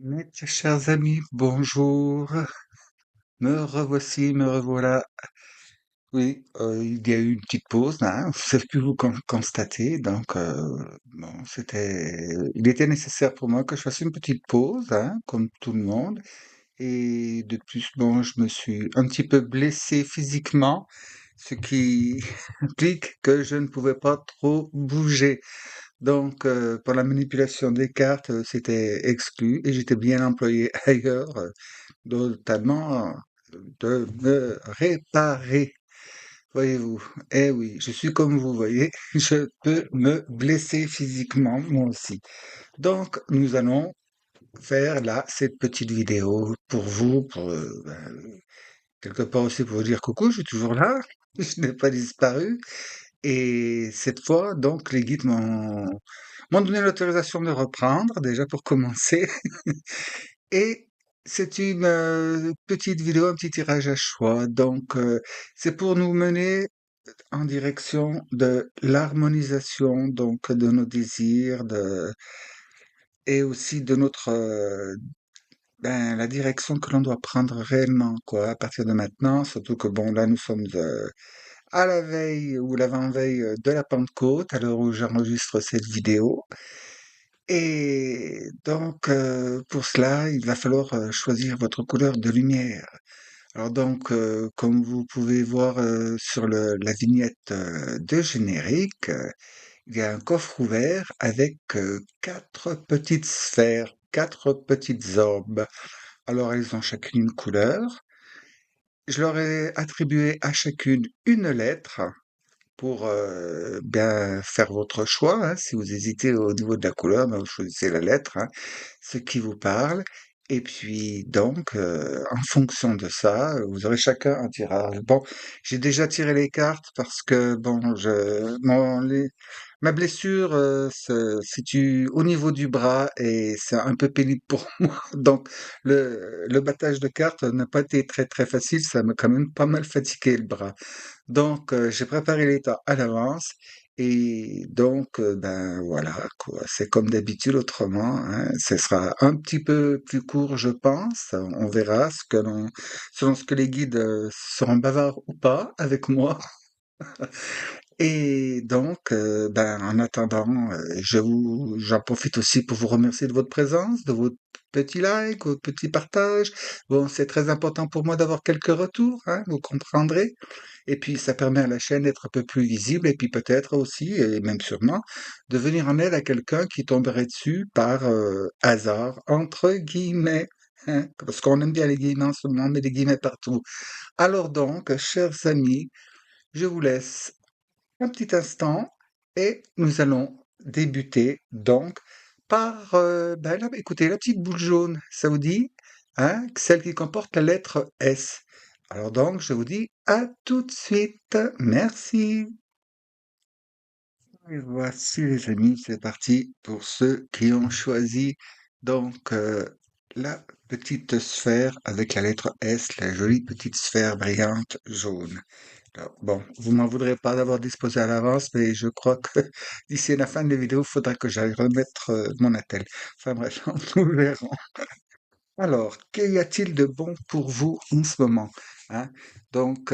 Mes très chers amis, bonjour. Me revoici, me revoilà. Oui, il y a eu une petite pause, hein, vous avez pu vous constater. Donc, bon, il était nécessaire pour moi que je fasse une petite pause, hein, comme tout le monde. Et de plus, bon, je me suis un petit peu blessé physiquement, ce qui implique que je ne pouvais pas trop bouger. Donc, pour la manipulation des cartes, c'était exclu et j'étais bien employé ailleurs, notamment de me réparer, voyez-vous. Eh oui, je suis comme vous voyez, je peux me blesser physiquement, moi aussi. Donc, nous allons faire là cette petite vidéo pour vous, quelque part aussi pour vous dire coucou, je suis toujours là, je n'ai pas disparu. Et cette fois, donc, les guides m'ont donné l'autorisation de reprendre, déjà pour commencer. Et c'est une petite vidéo, un petit tirage à choix. Donc, c'est pour nous mener en direction de l'harmonisation, donc de nos désirs, et aussi de la direction que l'on doit prendre réellement, quoi, à partir de maintenant. Surtout que bon, là, nous sommes à la veille ou l'avant-veille de la Pentecôte, à l'heure où j'enregistre cette vidéo. Et donc, pour cela, il va falloir choisir votre couleur de lumière. Alors donc, comme vous pouvez voir sur la vignette de générique, il y a un coffre ouvert avec quatre petites sphères, quatre petites orbes. Alors elles ont chacune une couleur. Je leur ai attribué à chacune une lettre pour bien faire votre choix, hein. Si vous hésitez au niveau de la couleur, ben, vous choisissez la lettre, hein, ce qui vous parle. Et puis donc, en fonction de ça, vous aurez chacun un tirage. Bon, j'ai déjà tiré les cartes parce que bon, ma blessure se situe au niveau du bras et c'est un peu pénible pour moi. Donc, le battage de cartes n'a pas été très très facile. Ça m'a quand même pas mal fatigué le bras. Donc, j'ai préparé les temps à l'avance et donc, ben voilà quoi. C'est comme d'habitude autrement, hein. Ce sera un petit peu plus court, je pense. On verra selon ce que les guides seront bavards ou pas avec moi. Et donc, ben, en attendant, j'en profite aussi pour vous remercier de votre présence, de votre petit like, votre petit partage. Bon, c'est très important pour moi d'avoir quelques retours, hein, vous comprendrez. Et puis, ça permet à la chaîne d'être un peu plus visible et puis peut-être aussi, et même sûrement, de venir en aide à quelqu'un qui tomberait dessus par hasard, entre guillemets. Hein, parce qu'on aime bien les guillemets en ce moment, mais des guillemets partout. Alors donc, chers amis, je vous laisse un petit instant et nous allons débuter donc par, ben là, écoutez, la petite boule jaune, ça vous dit? Hein? Celle qui comporte la lettre S. Alors donc, je vous dis à tout de suite. Merci. Et voici les amis, c'est parti pour ceux qui ont choisi donc la petite sphère avec la lettre S, la jolie petite sphère brillante jaune. Alors, bon, vous m'en voudrez pas d'avoir disposé à l'avance, mais je crois que d'ici la fin de la vidéo, il faudra que j'aille remettre mon attel. Enfin bref, nous verrons. Alors, qu'y a-t-il de bon pour vous en ce moment, hein? Donc,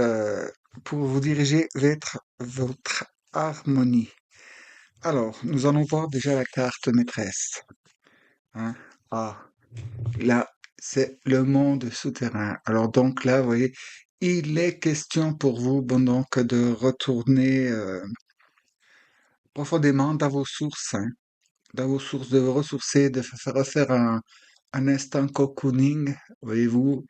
pour vous diriger vers votre harmonie. Alors, nous allons voir déjà la carte maîtresse, hein? Ah, là, c'est le monde souterrain. Alors donc là, vous voyez, il est question pour vous, bon donc, de retourner profondément dans vos sources, hein, dans vos sources, de vous ressourcer, de refaire un instant cocooning, voyez-vous,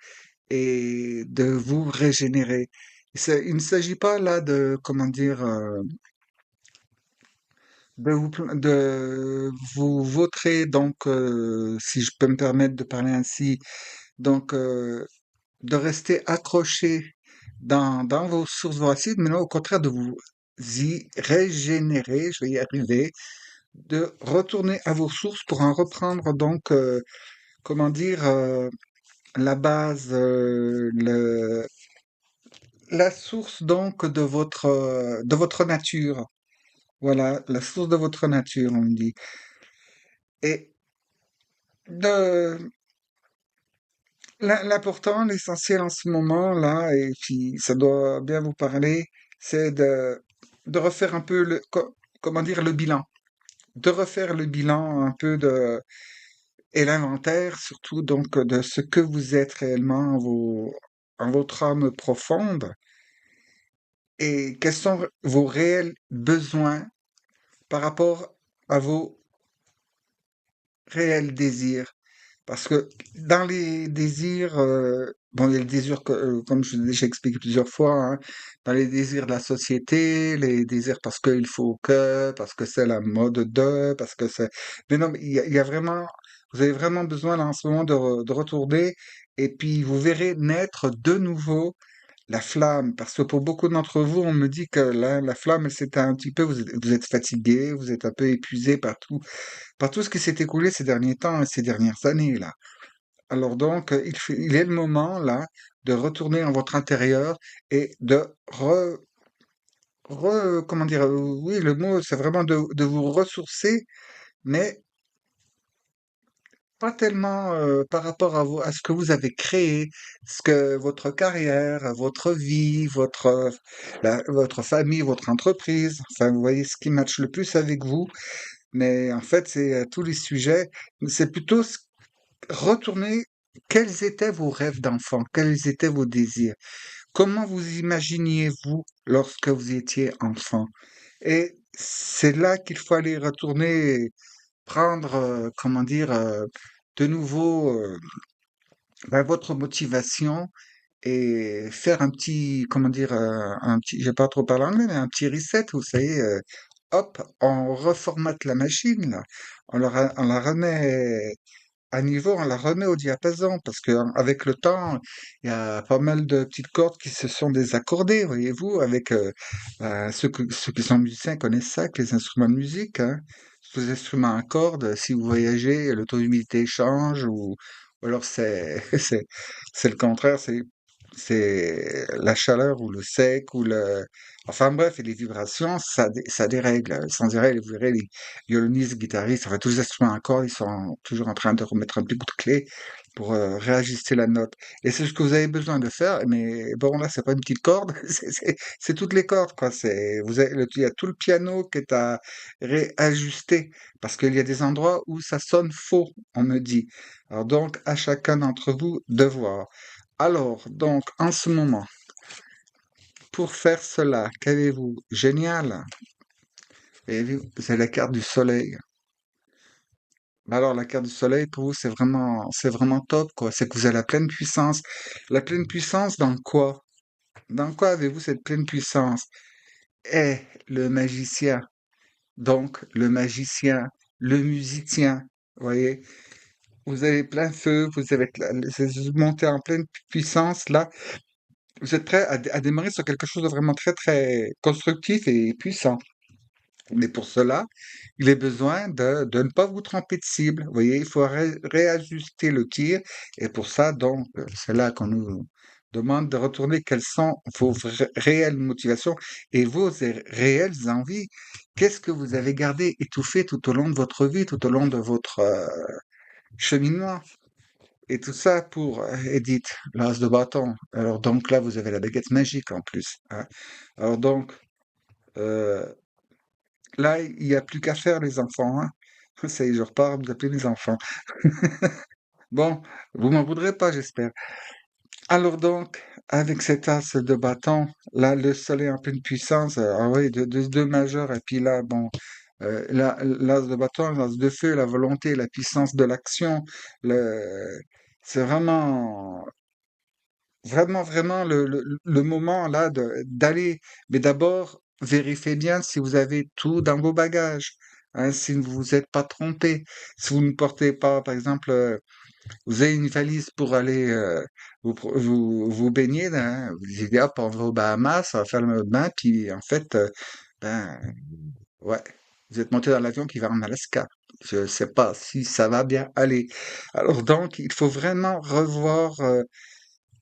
et de vous régénérer. Il ne s'agit pas là de, comment dire, de vous vautrer, donc, si je peux me permettre de parler ainsi, donc, de rester accroché dans vos sources voracides, mais non, au contraire, de vous y régénérer, je vais y arriver, de retourner à vos sources pour en reprendre donc, comment dire, la base, la source donc de votre nature. Voilà, la source de votre nature, on dit. Et L'important, l'essentiel en ce moment-là, et puis ça doit bien vous parler, c'est de refaire un peu comment dire, le bilan. De refaire le bilan un peu et l'inventaire surtout donc de ce que vous êtes réellement en votre âme profonde et quels sont vos réels besoins par rapport à vos réels désirs. Parce que dans les désirs, bon, il y a le désir, comme je l'ai déjà expliqué plusieurs fois, hein, dans les désirs de la société, les désirs parce que c'est la mode parce que c'est... Mais non, mais il y a vraiment, vous avez vraiment besoin là, en ce moment de retourner et puis vous verrez naître de nouveau la flamme. Parce que pour beaucoup d'entre vous, on me dit que la flamme, elle s'éteint un petit peu, vous êtes fatigué, vous êtes un peu épuisé par tout ce qui s'est écoulé ces derniers temps, ces dernières années là. Alors donc, il est le moment là de retourner en votre intérieur et de comment dire, oui, le mot, c'est vraiment de vous ressourcer, mais pas tellement par rapport à ce que vous avez créé, ce que votre carrière, votre vie, votre famille, votre entreprise, enfin, vous voyez ce qui matche le plus avec vous, mais en fait, c'est tous les sujets, c'est plutôt retourner, quels étaient vos rêves d'enfant? Quels étaient vos désirs? Comment vous imaginiez-vous lorsque vous étiez enfant? Et c'est là qu'il faut aller retourner, prendre, comment dire, de nouveau, ben, votre motivation et faire un petit, comment dire, un petit, j'ai pas trop parlé anglais, mais un petit reset, vous savez, hop, on reformate la machine, là. On la remet à niveau, on la remet au diapason parce que avec le temps, il y a pas mal de petites cordes qui se sont désaccordées, voyez-vous, avec ceux qui sont musiciens connaissent ça, que les instruments de musique, hein. Tous les instruments à cordes, si vous voyagez, le taux d'humidité change ou alors c'est le contraire, c'est la chaleur ou le sec ou le enfin bref, et les vibrations, ça dérègle. Sans arrêt, vous verrez les violonistes, guitaristes, enfin tous les instruments à cordes, ils sont toujours en train de remettre un petit coup de clé pour réajuster la note. Et c'est ce que vous avez besoin de faire, mais bon là, c'est pas une petite corde, c'est toutes les cordes, quoi. Il y a tout le piano qui est à réajuster, parce qu'il y a des endroits où ça sonne faux, on me dit. Alors donc, à chacun d'entre vous de voir. Alors, donc, en ce moment, pour faire cela, qu'avez-vous? Génial. Et vous avez la carte du soleil. Bah alors, la carte du soleil, pour vous, c'est vraiment top, quoi. C'est que vous avez la pleine puissance. La pleine puissance dans quoi? Dans quoi avez-vous cette pleine puissance? Eh, le magicien. Donc, le magicien, le musicien. Vous voyez? Vous avez plein feu, vous montez en pleine puissance, là. Vous êtes prêt à démarrer sur quelque chose de vraiment très, très constructif et puissant. Mais pour cela, il est besoin de ne pas vous tromper de cible. Vous voyez, il faut réajuster le tir. Et pour ça, donc, c'est là qu'on nous demande de retourner quelles sont vos réelles motivations et vos réelles envies. Qu'est-ce que vous avez gardé étouffé tout au long de votre vie, tout au long de votre cheminement? Et tout ça pour Edith, l'as de bâton. Alors donc là, vous avez la baguette magique en plus, hein. Alors donc, euh, là, il n'y a plus qu'à faire, les enfants, hein. Ça y est, je repars, vous appelez les enfants. Bon, vous m'en voudrez pas, j'espère. Alors donc, avec cet as de bâton, là, le soleil en pleine puissance, ah oui, deux majeurs, et puis là, bon, l'as de bâton, l'as de feu, la volonté, la puissance de l'action, le, c'est vraiment le moment là d'aller, mais d'abord, vérifiez bien si vous avez tout dans vos bagages, hein, si vous vous êtes pas trompé, si vous ne portez pas, par exemple, vous avez une valise pour aller vous baigner, hein, vous dites, hop, on va aux Bahamas, on va faire le bain, puis en fait, ben, ouais, vous êtes monté dans l'avion qui va en Alaska. Je sais pas si ça va bien aller. Alors donc, il faut vraiment revoir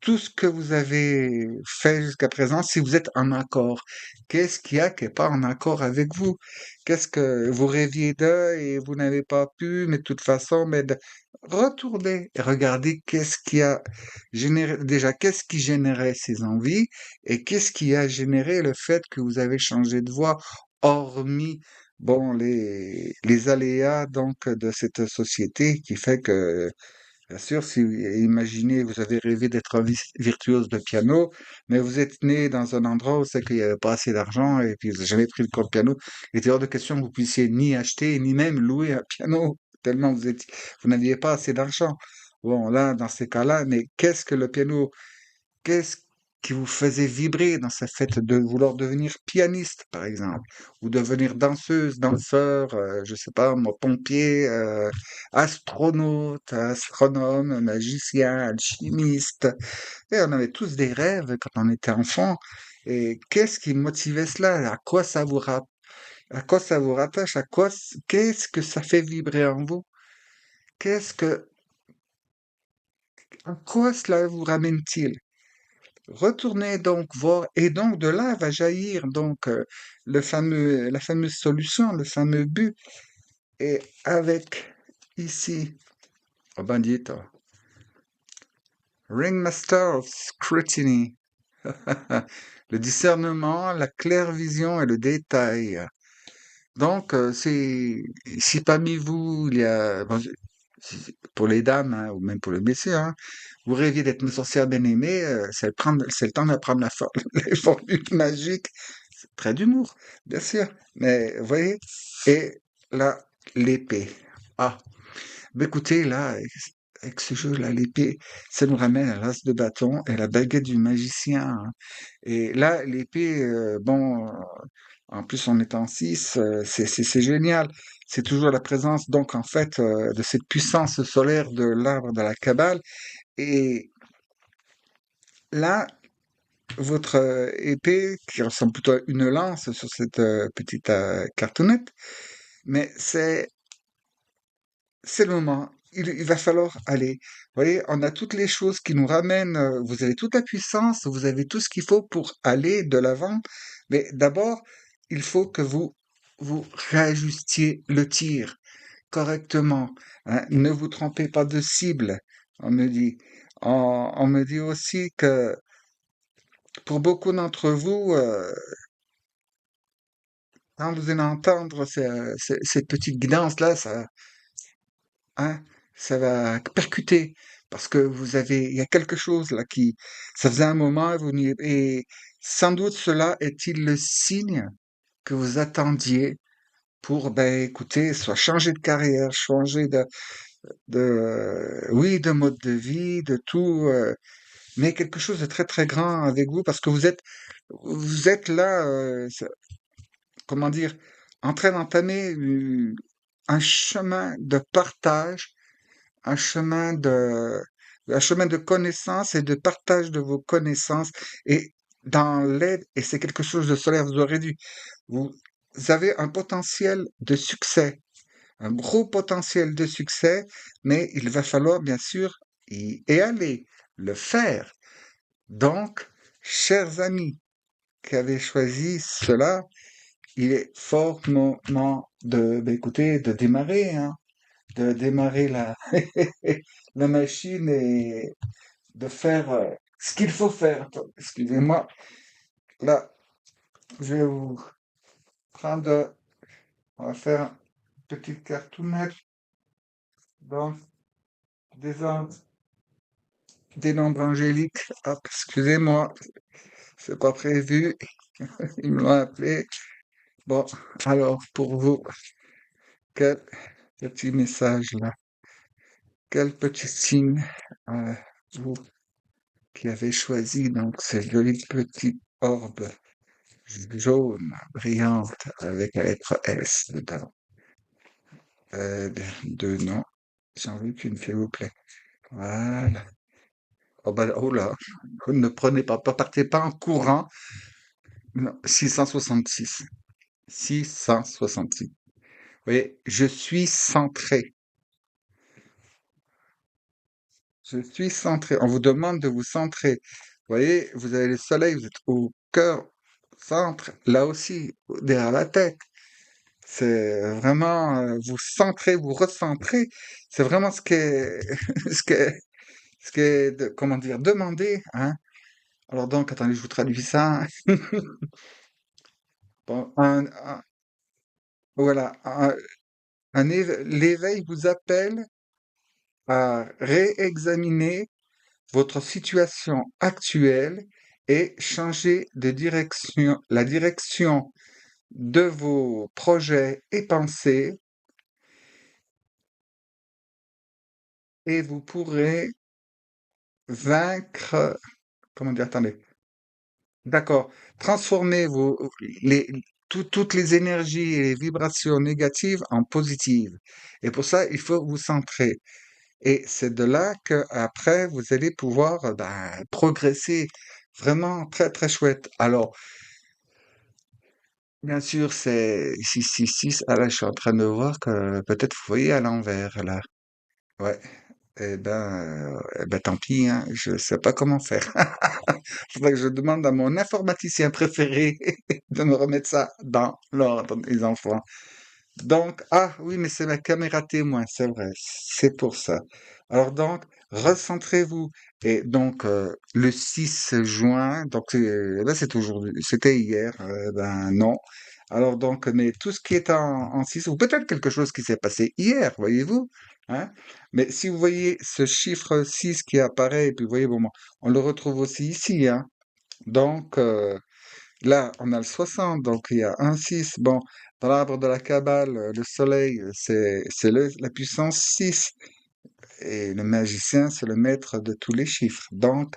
tout ce que vous avez fait jusqu'à présent, si vous êtes en accord. Qu'est-ce qu'il y a qui n'est pas en accord avec vous? Qu'est-ce que vous rêviez de et vous n'avez pas pu, mais de toute façon, retournez et regardez qu'est-ce qui a généré, déjà, qu'est-ce qui générait ces envies et qu'est-ce qui a généré le fait que vous avez changé de voie, hormis, bon, les aléas, donc, de cette société qui fait que, bien sûr, si imaginez, vous avez rêvé d'être un virtuose de piano, mais vous êtes né dans un endroit où c'est qu'il n'y avait pas assez d'argent et puis vous n'avez jamais pris le cours de piano, il était hors de question que vous puissiez ni acheter ni même louer un piano, tellement vous n'aviez pas assez d'argent. Bon, là, dans ces cas-là, mais qu'est-ce que le piano Qu'est-ce qui vous faisait vibrer dans ce fait de vouloir devenir pianiste, par exemple, ou devenir danseuse, danseur, je sais pas moi, pompier, astronaute, astronome, magicien, alchimiste? Et on avait tous des rêves quand on était enfant. Et qu'est-ce qui motivait cela? À quoi ça vous rattache? Qu'est-ce que ça fait vibrer en vous? Qu'est-ce que, à quoi cela vous ramène-t-il? Retournez donc voir, et donc de là va jaillir donc la fameuse solution, le fameux but. Et avec ici, oh bandito, Ringmaster of Scrutiny, le discernement, la claire vision et le détail. Donc, si parmi vous, il y a, bon, pour les dames, hein, ou même pour les messieurs, hein, vous rêviez d'être une sorcière bien-aimée, c'est le temps d'apprendre les formules magiques. C'est très d'humour, bien sûr. Mais, vous voyez, et là, l'épée. Ah, bah écoutez, là, avec ce jeu-là, l'épée, ça nous ramène à l'as de bâton et la baguette du magicien, hein. Et là, l'épée, bon, en plus en étant 6, c'est génial. C'est toujours la présence, donc, en fait, de cette puissance solaire de l'arbre de la Kabbale. Et là, votre épée, qui ressemble plutôt à une lance sur cette petite cartonnette, mais c'est le moment. Il va falloir aller. Vous voyez, on a toutes les choses qui nous ramènent. Vous avez toute la puissance, vous avez tout ce qu'il faut pour aller de l'avant. Mais d'abord, il faut que vous réajustiez le tir correctement, hein. Ne vous trompez pas de cible, on me dit. On me dit aussi que pour beaucoup d'entre vous, quand vous allez entendre cette petite guidance-là, hein, ça va percuter parce que il y a quelque chose là ça faisait un moment et sans doute cela est-il le signe que vous attendiez pour, ben, écoutez, soit changer de carrière, changer oui, de mode de vie, de tout, mais quelque chose de très très grand avec vous parce que vous êtes là, comment dire, en train d'entamer un chemin de partage, un chemin de, un chemin de connaissance et de partage de vos connaissances et dans l'aide, et c'est quelque chose de solaire, vous avez un potentiel de succès, un gros potentiel de succès, mais il va falloir bien sûr y aller, le faire. Donc, chers amis qui avez choisi cela, il est fort moment de, ben, écoutez, de démarrer, hein, de démarrer la machine et de faire ce qu'il faut faire. Attends, excusez-moi, là, je vais vous prendre, on va faire une petite cartoonette, donc des nombres angéliques. Hop, excusez-moi, c'est pas prévu, ils me l'ont appelé. Bon, alors, pour vous, quel petit message là, quel petit signe, euh, vous qui avez choisi donc ces jolies petites orbes jaune, brillante, avec la lettre S dedans. Deux noms. J'en veux qu'une, s'il vous plaît. Voilà. Oh, bah, oh là, ne prenez partez pas en courant. Non, 666. 666. Vous voyez, je suis centré. Je suis centré. On vous demande de vous centrer. Vous voyez, vous avez le soleil, vous êtes au cœur, centre, là aussi, derrière la tête. C'est vraiment, vous centrez, vous recentrez. C'est vraiment ce qui est, ce qui est, ce qui est, comment dire, demandé, hein. Alors donc, attendez, je vous traduis ça. Bon, voilà, l'éveil vous appelle à réexaminer votre situation actuelle et changer de direction, la direction de vos projets et pensées, et vous pourrez vaincre, comment dire, attendez, d'accord, transformer les, toutes les énergies et les vibrations négatives en positives. Et pour ça, il faut vous centrer. Et c'est de là que après vous allez pouvoir ben, progresser vraiment très très chouette. Alors, bien sûr, c'est 666. Ah là, je suis en train de voir que peut-être vous voyez à l'envers là. Ouais. Eh ben tant pis, hein, je sais pas comment faire. Faudrait que je demande à mon informaticien préféré de me remettre ça dans l'ordre, les enfants. Donc, ah oui, mais c'est la caméra témoin, c'est vrai, c'est pour ça. Alors donc, recentrez-vous. Et donc, le 6 juin, donc là c'est aujourd'hui, c'était hier, ben non. Alors donc, mais tout ce qui est en 6, ou peut-être quelque chose qui s'est passé hier, voyez-vous, hein? Mais si vous voyez ce chiffre 6 qui apparaît, et puis vous voyez, bon, on le retrouve aussi ici, hein? Donc, là, on a le 60, donc il y a un 6. Bon, dans l'arbre de la Kabbale, le soleil, c'est la puissance 6. Et le magicien, c'est le maître de tous les chiffres. Donc,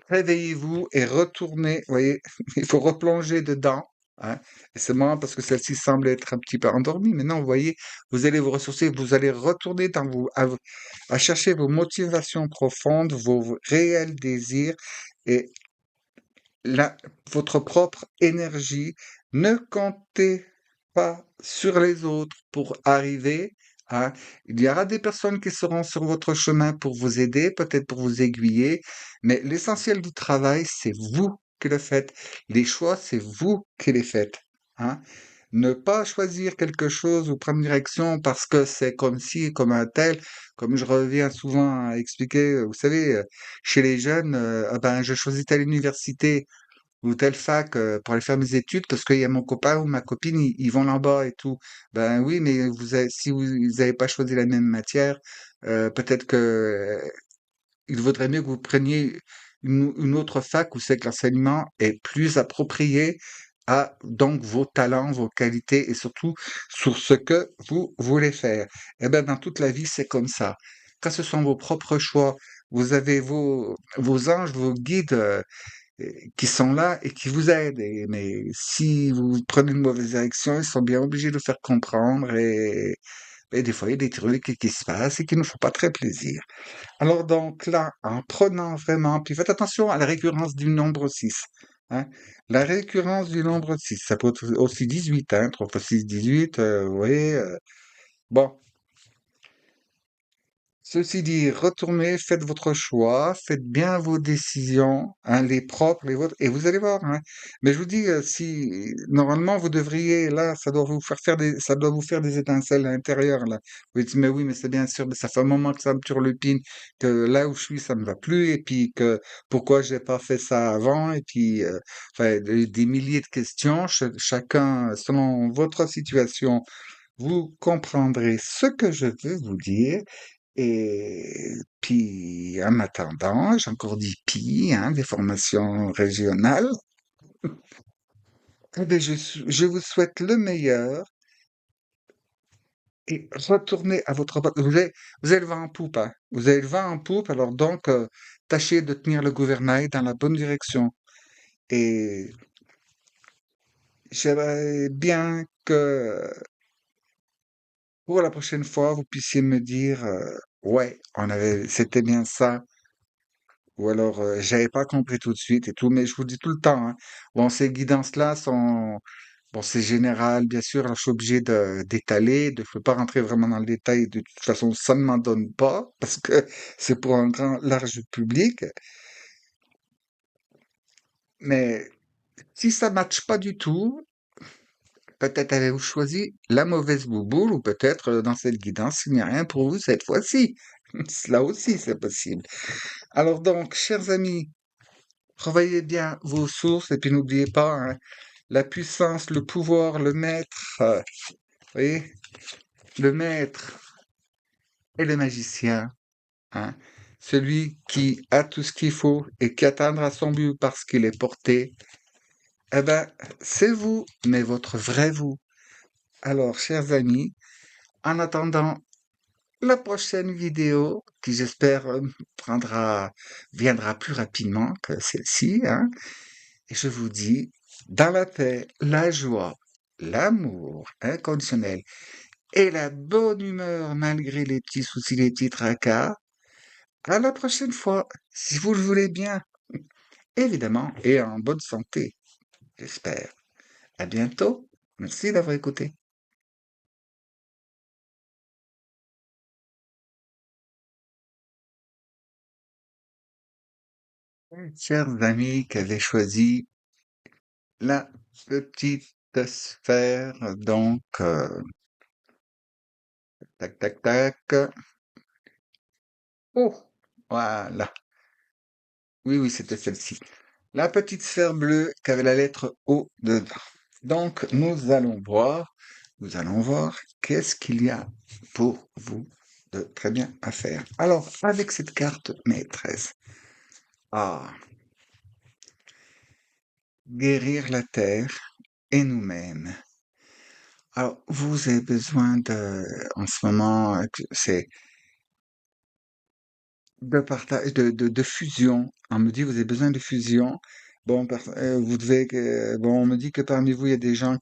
réveillez-vous et retournez. Vous voyez, il faut replonger dedans. Hein. Et c'est marrant parce que celle-ci semble être un petit peu endormie. Mais non, vous voyez, vous allez vous ressourcer, vous allez retourner dans à chercher vos motivations profondes, vos réels désirs. Et la, votre propre énergie. Ne comptez pas sur les autres pour arriver à... Il y aura des personnes qui seront sur votre chemin pour vous aider, peut-être pour vous aiguiller, mais l'essentiel du travail, c'est vous qui le faites. Les choix, c'est vous qui les faites. Hein. Ne pas choisir quelque chose ou prendre une direction parce que c'est comme ci, comme un tel, comme je reviens souvent à expliquer, vous savez, chez les jeunes, ah ben, je choisis telle université ou telle fac pour aller faire mes études parce qu'il y a mon copain ou ma copine, ils vont là-bas et tout. Ben oui, mais si vous n'avez pas choisi la même matière, peut-être que il vaudrait mieux que vous preniez une autre fac où c'est que l'enseignement est plus approprié à donc vos talents, vos qualités et surtout sur ce que vous voulez faire. Eh ben dans toute la vie, c'est comme ça. Quand ce sont vos propres choix, vous avez vos anges, vos guides qui sont là et qui vous aident. Mais si vous prenez une mauvaise direction, ils sont bien obligés de vous faire comprendre et des fois, il y a des trucs qui se passent et qui ne font pas très plaisir. Alors donc là, en prenant vraiment, puis faites attention à la récurrence du nombre 6. Hein. La récurrence du nombre 6, ça peut être aussi 18, hein, 3 fois 6, 18, vous voyez. Bon, ceci dit, retournez, faites votre choix, faites bien vos décisions, hein, les propres, les vôtres, et vous allez voir. Hein. Mais je vous dis, si normalement vous devriez, là, ça doit vous faire des étincelles à l'intérieur, là. Vous dites, mais oui, mais c'est bien sûr, mais ça fait un moment que ça me turlupine, que là où je suis, ça me va plus, et puis que pourquoi j'ai pas fait ça avant, et puis, enfin, des milliers de questions, chacun selon votre situation. Vous comprendrez ce que je veux vous dire. Et puis, en attendant, j'ai encore dit PI, hein, des formations régionales. Eh bien, je vous souhaite le meilleur et retournez à votre poste. Vous avez le vent en poupe, hein. Vous avez le vent en poupe, alors donc, tâchez de tenir le gouvernail dans la bonne direction. Et j'aimerais bien que pour la prochaine fois, vous puissiez me dire, ouais, c'était bien ça. Ou alors, j'avais pas compris tout de suite et tout, mais je vous dis tout le temps, hein. Bon, ces guidances-là sont, bon, c'est général, bien sûr. Alors, je suis obligé d'étaler, je peux pas rentrer vraiment dans le détail. De toute façon, ça ne m'en donne pas parce que c'est pour un grand, large public. Mais si ça matche pas du tout, peut-être avez-vous choisi la mauvaise bouboule ou peut-être dans cette guidance, il n'y a rien pour vous cette fois-ci. Cela aussi, c'est possible. Alors donc, chers amis, revoyez bien vos sources et puis n'oubliez pas, hein, la puissance, le pouvoir, le maître, vous voyez, le maître et le magicien, hein, celui qui a tout ce qu'il faut et qui atteindra son but parce qu'il est porté, eh ben, c'est vous, mais votre vrai vous. Alors, chers amis, en attendant la prochaine vidéo, qui j'espère viendra plus rapidement que celle-ci, hein, et je vous dis, dans la paix, la joie, l'amour inconditionnel et la bonne humeur malgré les petits soucis, les petits tracas, à la prochaine fois, si vous le voulez bien, évidemment, et en bonne santé, j'espère. À bientôt. Merci d'avoir écouté. Chers amis qui avaient choisi la petite sphère, donc, tac, tac, tac. Oh, voilà. Oui, oui, c'était celle-ci. La petite sphère bleue qui avait la lettre O dedans. Donc, nous allons voir qu'est-ce qu'il y a pour vous de très bien à faire. Alors, avec cette carte maîtresse, ah, guérir la terre et nous-mêmes. Alors, vous avez besoin en ce moment, c'est de partage, de fusion. On me dit, vous avez besoin de fusion. Bon, vous devez, bon, on me dit que parmi vous, il y a des gens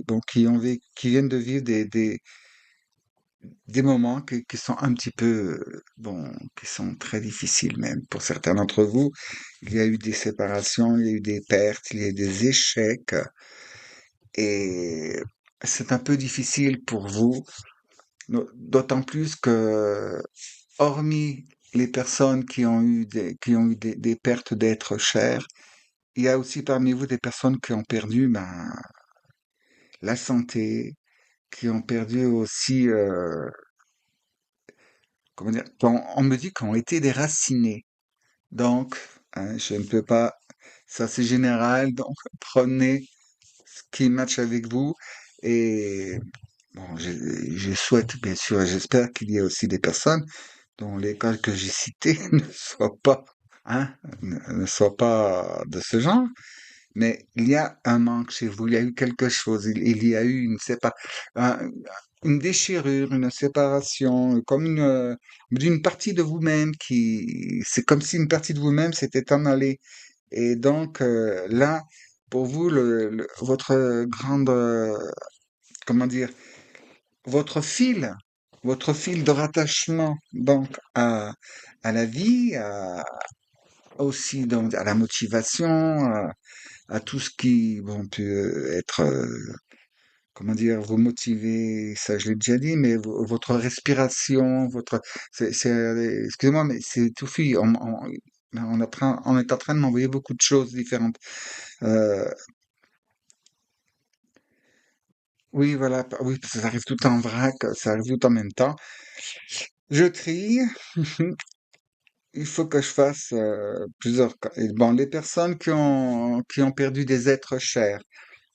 bon, qui viennent de vivre des moments qui sont un petit peu, bon, qui sont très difficiles même. Pour certains d'entre vous, il y a eu des séparations, il y a eu des pertes, il y a eu des échecs, et c'est un peu difficile pour vous, d'autant plus que, hormis les personnes qui ont eu des pertes d'êtres chers, il y a aussi parmi vous des personnes qui ont perdu ben, la santé, qui ont perdu aussi, comment dire, on me dit qu'on été déracinés. Donc, hein, je ne peux pas, ça c'est général, donc prenez ce qui match avec vous. Et bon, je souhaite, bien sûr, j'espère qu'il y a aussi des personnes dont les cas que j'ai cités ne soient pas, hein, ne soient pas de ce genre. Mais il y a un manque chez vous, il y a eu quelque chose, il y a eu une déchirure, une séparation, comme d'une partie de vous-même c'est comme si une partie de vous-même s'était en allée. Et donc là, pour vous, votre grande, comment dire, votre fil, votre fil de rattachement donc à la vie, aussi donc à la motivation, à tout ce qui bon, peut être, comment dire, vous motiver, ça je l'ai déjà dit, mais votre respiration, excusez-moi, mais c'est tout fui. On est en train de m'envoyer beaucoup de choses différentes. Euh, oui, voilà, oui, parce que ça arrive tout en vrac, ça arrive tout en même temps. Je trie. Il faut que je fasse plusieurs cas. Et bon, les personnes qui ont perdu des êtres chers.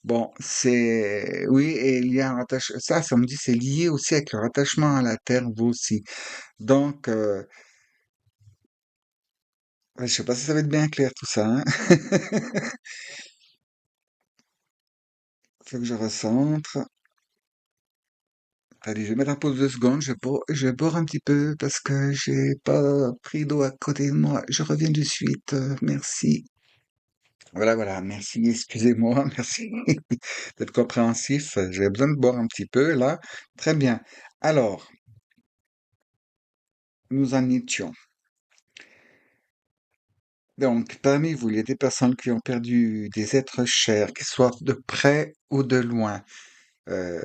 Bon, oui, et il y a un rattachement, ça me dit, c'est lié aussi avec le rattachement à la terre, vous aussi. Donc, ouais, je sais pas si ça va être bien clair tout ça, hein. Faut que je recentre. Allez, je vais mettre en pause 2 secondes, je vais boire un petit peu parce que j'ai pas pris d'eau à côté de moi. Je reviens de suite, merci. Voilà, voilà, merci, excusez-moi, merci d'être compréhensif. J'ai besoin de boire un petit peu là. Très bien. Alors, nous en étions. Donc, parmi vous, il y a des personnes qui ont perdu des êtres chers, qu'ils soient de près ou de loin. Euh,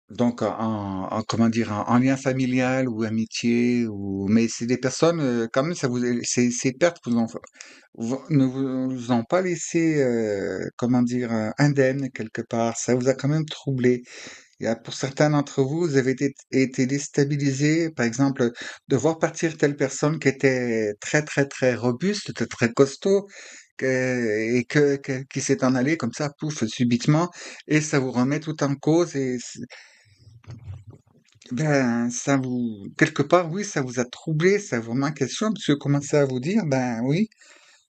Donc comment dire, en lien familial ou amitié ou mais c'est des personnes, quand même ça vous ces pertes ne vous ont pas laissé, comment dire, indemne quelque part. Ça vous a quand même troublé. Il y a pour certains d'entre vous, vous avez été déstabilisés, par exemple, de voir partir telle personne qui était très, très, très robuste, très costaud, qui s'est en allé comme ça, pouf, subitement, et ça vous remet tout en cause et ben, ça vous, quelque part, oui, ça vous a troublé, ça vous remet en question, parce que vous commencez à vous dire, ben oui,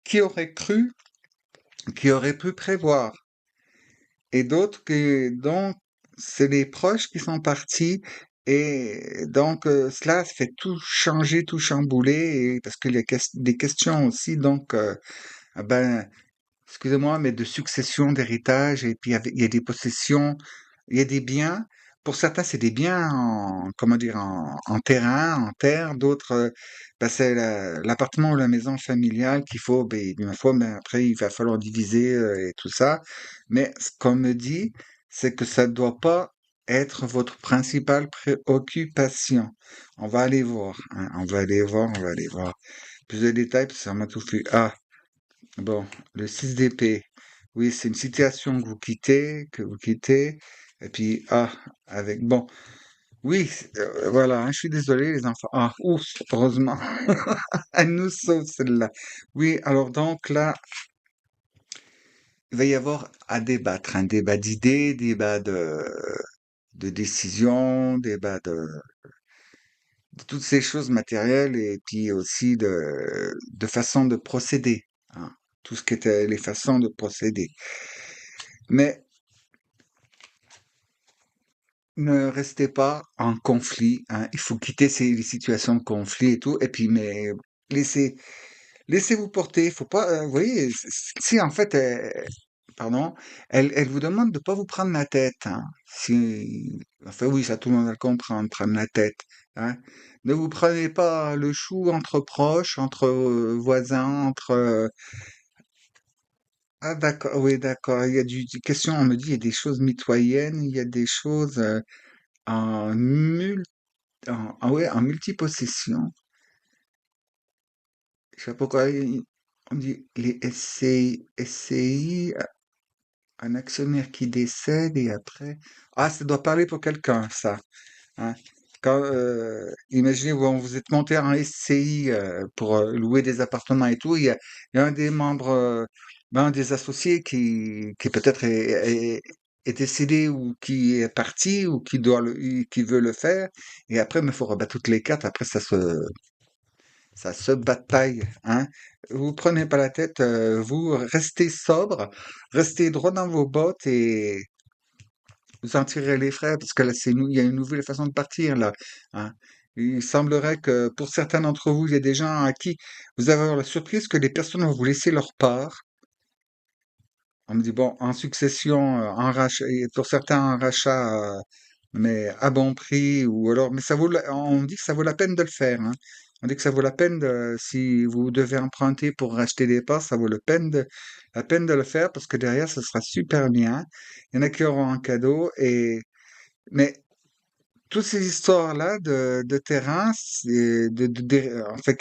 qui aurait cru, qui aurait pu prévoir? Et d'autres donc, c'est les proches qui sont partis et donc cela fait tout changer, tout chambouler et parce qu'il y a des questions aussi donc ah ben, excusez-moi, mais de succession, d'héritage et puis il y a des possessions, il y a des biens. Pour certains, c'est des biens en comment dire? En terrain, en terre, d'autres, bah, c'est l'appartement ou la maison familiale qu'il faut, beh, il me faut, mais après il va falloir diviser, et tout ça. Mais ce qu'on me dit, c'est que ça ne doit pas être votre principale préoccupation. On va aller voir, hein, on va aller voir, on va aller voir. Plus de détails parce que ça m'a tout fait. Ah! Bon, le 6 d'épée. Oui, c'est une situation que vous quittez, et puis, avec, bon, oui, voilà, hein, je suis désolé, les enfants. Ah, ouf, heureusement, elle nous sauve celle-là. Oui, alors donc là, il va y avoir à débattre, un débat d'idées, débat de décisions, débat de toutes ces choses matérielles, et puis aussi de façon de procéder, hein, tout ce qui était les façons de procéder. Mais ne restez pas en conflit, hein. Il faut quitter les situations de conflit et tout. Et puis, mais laissez, laissez-vous porter. Faut pas, vous voyez, si en fait, pardon, elle vous demande de pas vous prendre la tête, hein. Si, enfin oui, ça tout le monde va le comprendre, prendre la tête, hein. Ne vous prenez pas le chou entre proches, entre voisins, entre. Ah d'accord, oui d'accord. Il y a des questions. On me dit il y a des choses mitoyennes, il y a des choses en ouais, en multipossession. Je sais pas pourquoi on dit les SCI, un actionnaire qui décède et après. Ah, ça doit parler pour quelqu'un, ça. Hein. Quand, imaginez, vous êtes monté en SCI pour louer des appartements et tout, il y a un des membres, ben, un des associés qui peut-être est décédé ou qui est parti ou qui veut le faire. Et après, il faut rebattre toutes les cartes. Après, ça se bataille, hein. Vous prenez pas la tête, vous restez sobre, restez droit dans vos bottes et vous en tirerez les frais parce que là, il y a une nouvelle façon de partir là, hein. Il semblerait que pour certains d'entre vous, il y a des gens à qui vous avez la surprise que les personnes vont vous laisser leur part. On me dit, bon, en succession, en rachat, et pour certains, en rachat, mais à bon prix, ou alors, mais on dit que ça vaut la peine de le faire, hein. On dit que ça vaut la peine si vous devez emprunter pour racheter des parts, ça vaut la peine de le faire parce que derrière, ce sera super bien. Il y en a qui auront un cadeau mais toutes ces histoires-là de terrain, c'est enfin,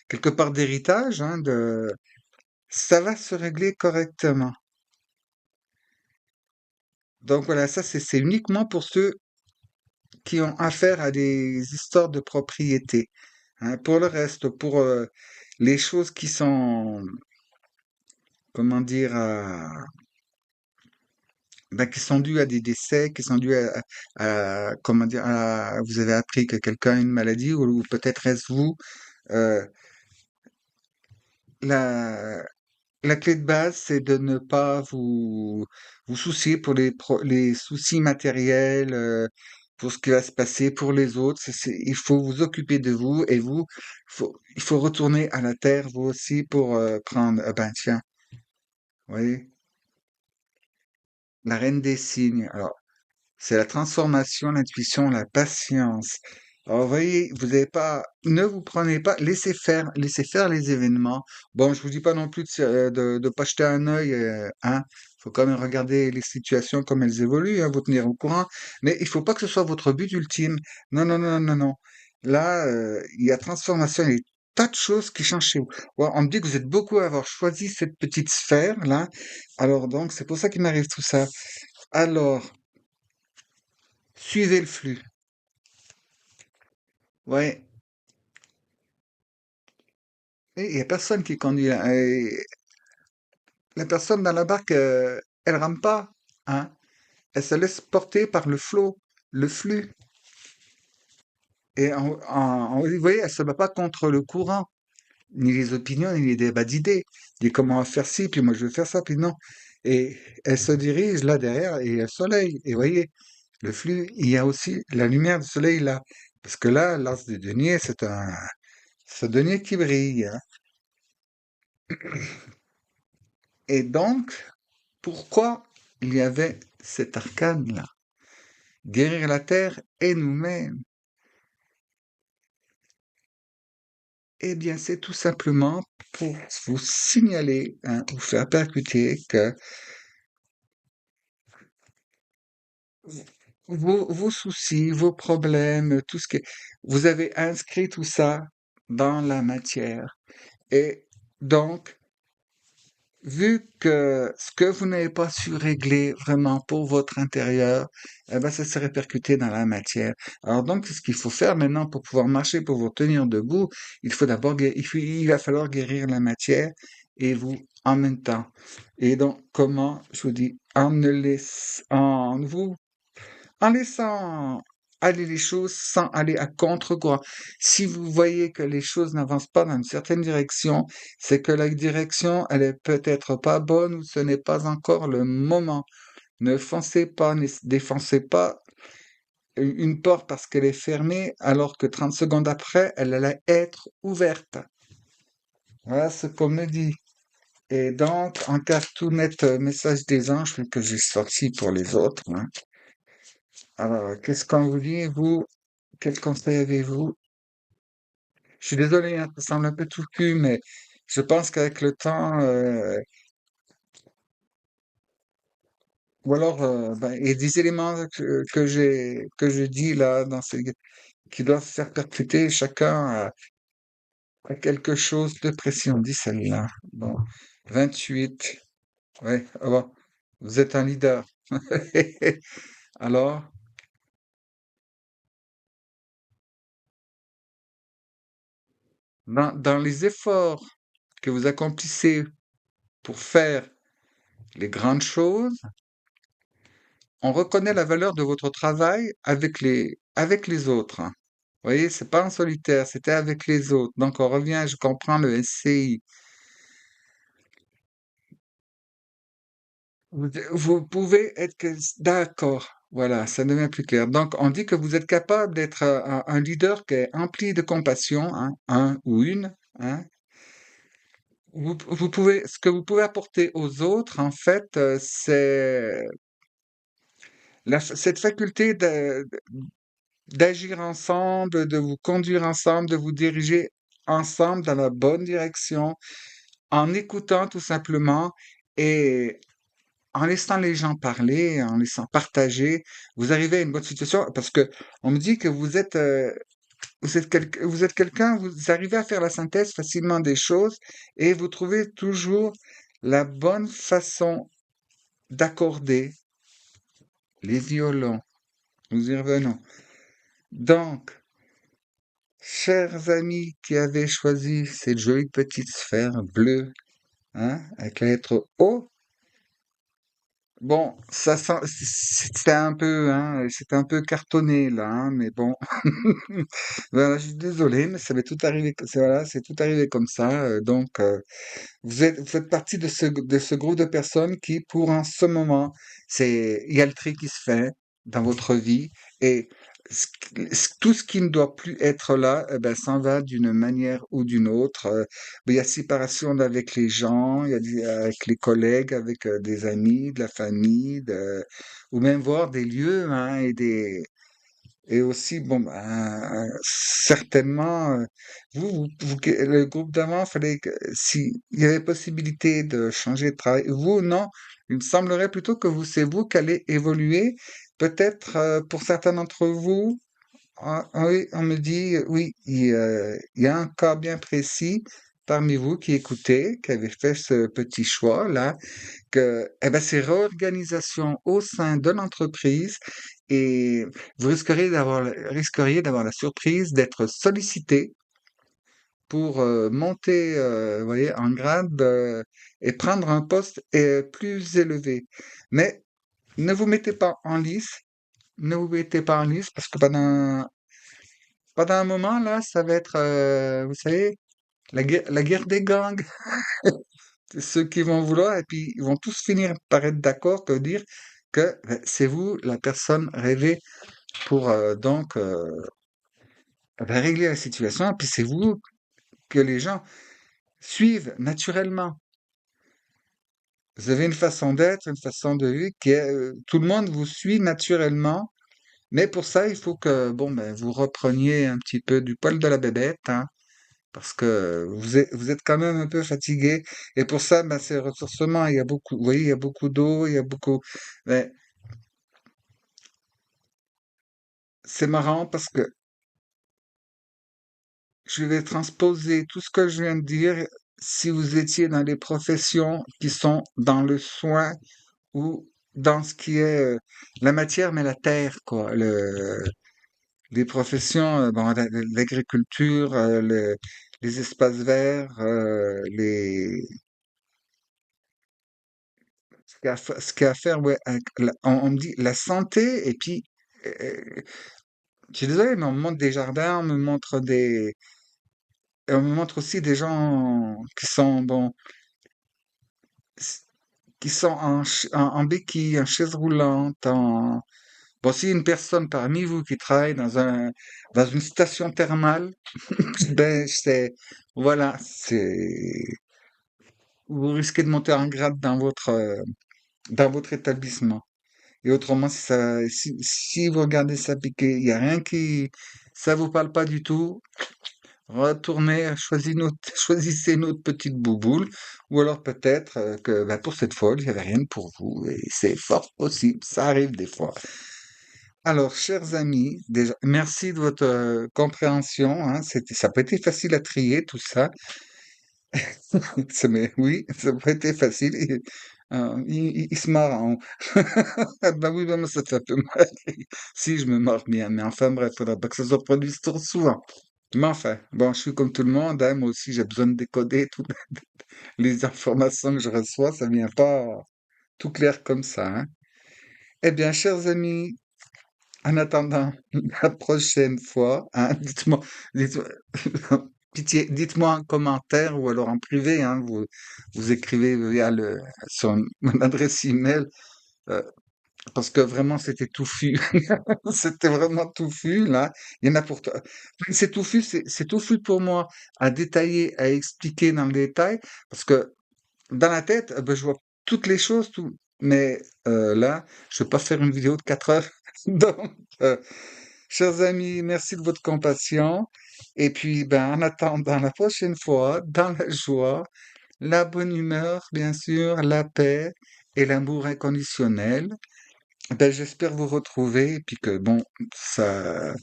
quelque part d'héritage, hein, ça va se régler correctement. Donc voilà, ça c'est uniquement pour ceux qui ont affaire à des histoires de propriété, hein. Pour le reste, pour les choses qui sont, comment dire, ben, qui sont dues à des décès, qui sont dues comment dire, vous avez appris que quelqu'un a une maladie ou peut-être est-ce vous, euh, la, la clé de base, c'est de ne pas vous soucier pour les soucis matériels, pour ce qui va se passer pour les autres. Il faut vous occuper de vous et il faut retourner à la terre, vous aussi, pour prendre, ben tiens, vous voyez, la reine des signes. Alors, c'est la transformation, l'intuition, la patience. Alors, vous voyez, vous n'avez pas, ne vous prenez pas, laissez faire les événements. Bon, je vous dis pas non plus de pas jeter un œil, hein, faut quand même regarder les situations comme elles évoluent, hein, vous tenir au courant. Mais il faut pas que ce soit votre but ultime. Non, non, non, non, non. Là, il y a transformation, il y a des tas de choses qui changent chez vous. Ouais, on me dit que vous êtes beaucoup à avoir choisi cette petite sphère-là. Alors donc, c'est pour ça qu'il m'arrive tout ça. Alors, suivez le flux. Ouais. Et il y a personne qui conduit là. Et la personne dans la barque, elle rame pas, hein. Elle se laisse porter par le flot, le flux. Et vous voyez, elle se bat pas contre le courant, ni les opinions, ni les débats d'idées. Dit comment on va faire ci, puis moi je vais faire ça, puis non. Et elle se dirige là derrière et il y a le soleil. Et vous voyez, le flux, il y a aussi la lumière du soleil là. Parce que là, l'as de denier, c'est un denier qui brille, hein. Et donc, pourquoi il y avait cet arcane-là? Guérir la terre et nous-mêmes. Eh bien, c'est tout simplement pour vous signaler, hein, vous faire percuter que vos soucis, vos problèmes, tout ce que vous avez inscrit tout ça dans la matière. Et donc, vu que ce que vous n'avez pas su régler vraiment pour votre intérieur, eh ben, ça s'est répercuté dans la matière. Alors donc, ce qu'il faut faire maintenant pour pouvoir marcher, pour vous tenir debout, il faut d'abord, il va falloir guérir la matière et vous en même temps. Et donc, comment, je vous dis, en laissant aller les choses sans aller à contre-courant. Si vous voyez que les choses n'avancent pas dans une certaine direction, c'est que la direction, elle est peut-être pas bonne ou ce n'est pas encore le moment. Ne foncez pas, ne défoncez pas une porte parce qu'elle est fermée alors que 30 secondes après, elle allait être ouverte. Voilà ce qu'on me dit. Et donc, en cartoonette message des anges que j'ai sorti pour les autres, hein. Alors, qu'est-ce qu'on vous dit, vous? Quel conseil avez-vous? Je suis désolé, hein, ça semble un peu tout cul, mais je pense qu'avec le temps, ou alors, ben, il y a des éléments que je dis là, qui doivent se faire percuter, chacun a quelque chose de précis, on dit celle-là. Bon, 28, ouais, ah bon, vous êtes un leader. Alors, dans les efforts que vous accomplissez pour faire les grandes choses, on reconnaît la valeur de votre travail avec les autres, hein. Vous voyez, c'est pas en solitaire, c'était avec les autres. Donc on revient, je comprends le SCI. Vous pouvez être d'accord. Voilà, ça devient plus clair. Donc on dit que vous êtes capable d'être un leader qui est empli de compassion, hein, un ou une, hein. Vous pouvez, ce que vous pouvez apporter aux autres, en fait, c'est cette faculté d'agir ensemble, de vous conduire ensemble, de vous diriger ensemble dans la bonne direction, en écoutant tout simplement et en laissant les gens parler, en laissant partager, vous arrivez à une bonne situation parce que on me dit que vous êtes quelqu'un, vous arrivez à faire la synthèse facilement des choses et vous trouvez toujours la bonne façon d'accorder les violons. Nous y revenons. Donc, chers amis qui avez choisi cette jolie petite sphère bleue, hein, avec la lettre O, bon, ça sent, c'était un peu cartonné là, hein, mais bon, voilà, je suis désolé, mais ça m'est tout arrivé, voilà, c'est tout arrivé comme ça, donc. Vous faites partie de ce groupe de personnes qui, pour en ce moment, il y a le tri qui se fait dans votre vie et tout ce qui ne doit plus être là, eh ben, s'en va d'une manière ou d'une autre. Il y a séparation avec les gens, avec les collègues, avec des amis, de la famille, ou même voir des lieux, hein, Et aussi, bon, ben, certainement, le groupe d'avant, fallait que, s'il y avait possibilité de changer de travail, vous, non, il me semblerait plutôt que vous, c'est vous qui allez évoluer. Peut-être, pour certains d'entre vous, oui, on me dit, oui, il y a un cas bien précis parmi vous qui écoutez, qui avait fait ce petit choix-là, que, eh ben, c'est réorganisation au sein de l'entreprise et vous risqueriez d'avoir la surprise d'être sollicité pour monter, vous voyez, en grade et prendre un poste plus élevé. Mais ne vous mettez pas en lice, ne vous mettez pas en lice parce que pendant un moment, là, ça va être, vous savez, la guerre des gangs. Ceux qui vont vouloir, et puis ils vont tous finir par être d'accord que dire que c'est vous la personne rêvée pour régler la situation, et puis c'est vous que les gens suivent naturellement. Vous avez une façon d'être, une façon de vivre qui est, tout le monde vous suit naturellement, mais pour ça, il faut que bon ben vous repreniez un petit peu du poil de la bébête, hein, parce que vous êtes quand même un peu fatigué. Et pour ça, ben, c'est ressourcement. Il y a beaucoup, vous voyez, il y a beaucoup d'eau, il y a beaucoup. Mais c'est marrant parce que je vais transposer tout ce que je viens de dire si vous étiez dans les professions qui sont dans le soin ou dans ce qui est la matière, mais la terre, quoi. Les professions, bon, l'agriculture, les espaces verts, ce qu'il y a à faire, ouais, on me dit la santé, et puis, euh, je suis désolé, mais on me montre des jardins, on me montre aussi des gens qui sont, bon, s- qui sont en béquille, en chaise roulante, bon, si une personne parmi vous qui travaille dans une station thermale, ben, voilà, vous risquez de monter en grade dans votre établissement. Et autrement, si vous regardez ça piquer, il n'y a rien ça vous parle pas du tout, retournez, choisissez une autre petite bouboule, ou alors peut-être que bah, pour cette fois, il n'y avait rien pour vous, et c'est fort possible, ça arrive des fois. Alors, chers amis, déjà, merci de votre compréhension, hein, ça n'a pas été facile à trier tout ça. Mais oui, ça n'a pas été facile. Il se marre, hein. Ah bah oui, bah moi, ça te fait un peu mal. Si, je me marre bien, mais enfin bref, faudra pas que ça se reproduise trop souvent. Mais enfin, bon, je suis comme tout le monde, hein, moi aussi j'ai besoin de décoder toutes les informations que je reçois, ça vient pas tout clair comme ça, hein. Eh bien, chers amis, en attendant la prochaine fois, hein, dites-moi, pitié, dites-moi en commentaire ou alors en privé, hein, vous écrivez sur mon adresse email, euh, parce que vraiment c'était touffu. C'était vraiment touffu, là. Il y en a pour toi. C'est touffu, c'est touffu pour moi à détailler, à expliquer dans le détail, parce que dans la tête, ben, je vois toutes les choses, mais là, je ne vais pas faire une vidéo de 4 heures. Donc, chers amis, merci de votre compassion. Et puis, ben, en attendant la prochaine fois, dans la joie, la bonne humeur, bien sûr, la paix et l'amour inconditionnel, ben, j'espère vous retrouver et puis que, bon, ça,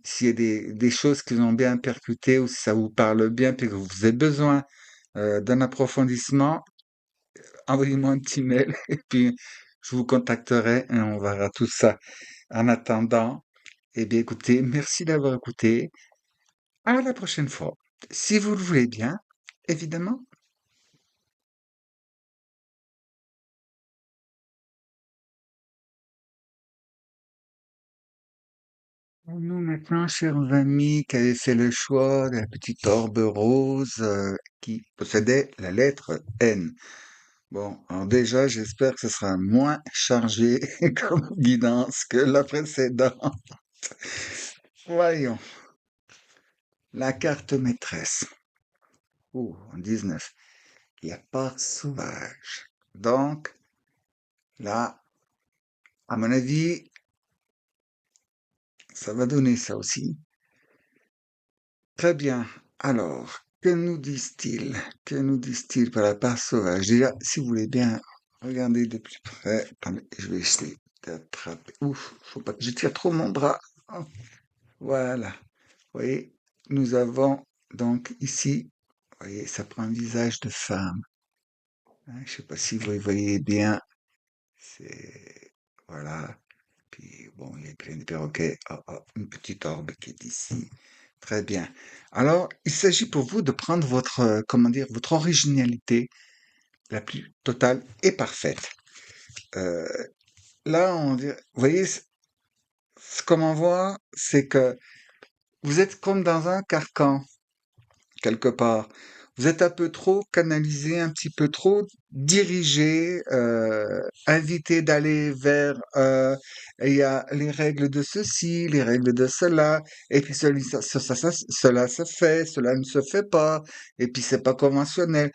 s'il y a des choses qui vous ont bien percuté ou si ça vous parle bien puis que vous avez besoin d'un approfondissement, envoyez-moi un petit mail et puis je vous contacterai et on verra tout ça. En attendant, eh bien, écoutez, merci d'avoir écouté. À la prochaine fois. Si vous le voulez bien, évidemment. Pour nous maintenant, chers amis, qui avaient fait le choix de la petite orbe rose qui possédait la lettre N. Bon, alors déjà, j'espère que ce sera moins chargé comme guidance que la précédente. Voyons, la carte maîtresse. En 19. Il y a pas sauvage. Donc, là, à mon avis, Ça va donner ça aussi. Très bien. Alors, que nous disent-ils? Que nous disent-ils par la part sauvage? Déjà, si vous voulez bien regarder de plus près, attendez, je vais essayer d'attraper. Ouf, faut pas que je tire trop mon bras. Oh, voilà. Vous voyez, nous avons donc ici, vous voyez, ça prend un visage de femme. Hein, je sais pas si vous voyez bien. C'est, voilà. Puis bon, il y a plein de perroquets. Oh, oh, une petite orbe qui est ici. Très bien. Alors, il s'agit pour vous de prendre votre, comment dire, votre originalité la plus totale et parfaite. Euh, Là, vous voyez, ce qu'on en voit, c'est que vous êtes comme dans un carcan, quelque part. Vous êtes un peu trop canalisé, un petit peu trop dirigé, invité d'aller vers, il y a les règles de ceci, les règles de cela, et puis cela se fait, cela ne se fait pas, et puis c'est pas conventionnel.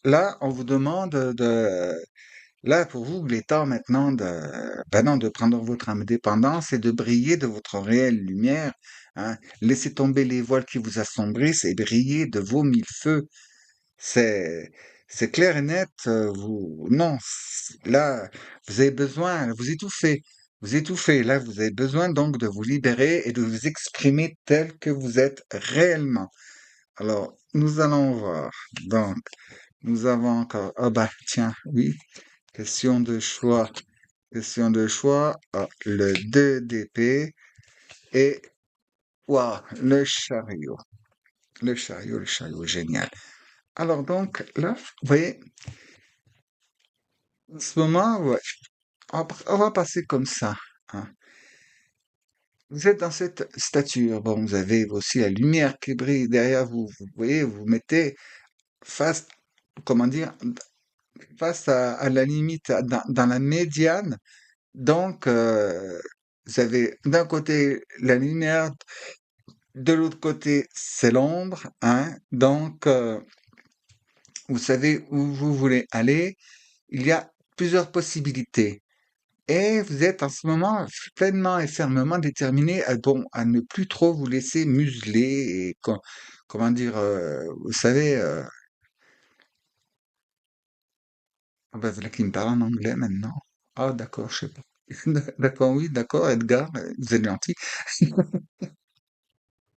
Là, on vous demande là, pour vous, il est temps maintenant ben non, de prendre votre indépendance et de briller de votre réelle lumière, hein. Laissez tomber les voiles qui vous assombrissent et briller de vos mille feux. C'est, c'est clair et net. Non, là, vous avez besoin, vous étouffez. Vous étouffez. Là, vous avez besoin donc de vous libérer et de vous exprimer tel que vous êtes réellement. Alors, nous allons voir. Donc, nous avons encore, ah bah, tiens, oui. Question de choix. Question de choix. Ah, le 2 d'épée et waouh, le chariot. Le chariot, génial. Alors donc, là, vous voyez, en ce moment, ouais, on va passer comme ça, hein. Vous êtes dans cette stature. Bon, vous avez aussi la lumière qui brille derrière vous. Vous voyez, vous vous mettez face, comment dire, face à la limite, dans la médiane. Donc, vous avez d'un côté la lumière, de l'autre côté c'est l'ombre, hein. Donc, vous savez où vous voulez aller. Il y a plusieurs possibilités. Et vous êtes en ce moment pleinement et fermement déterminé à, bon, à ne plus trop vous laisser museler et, comment dire, vous savez, ah ben, voilà qui me parle en anglais maintenant. Ah, d'accord, je sais pas. D'accord, oui, d'accord, Edgar, vous êtes gentil.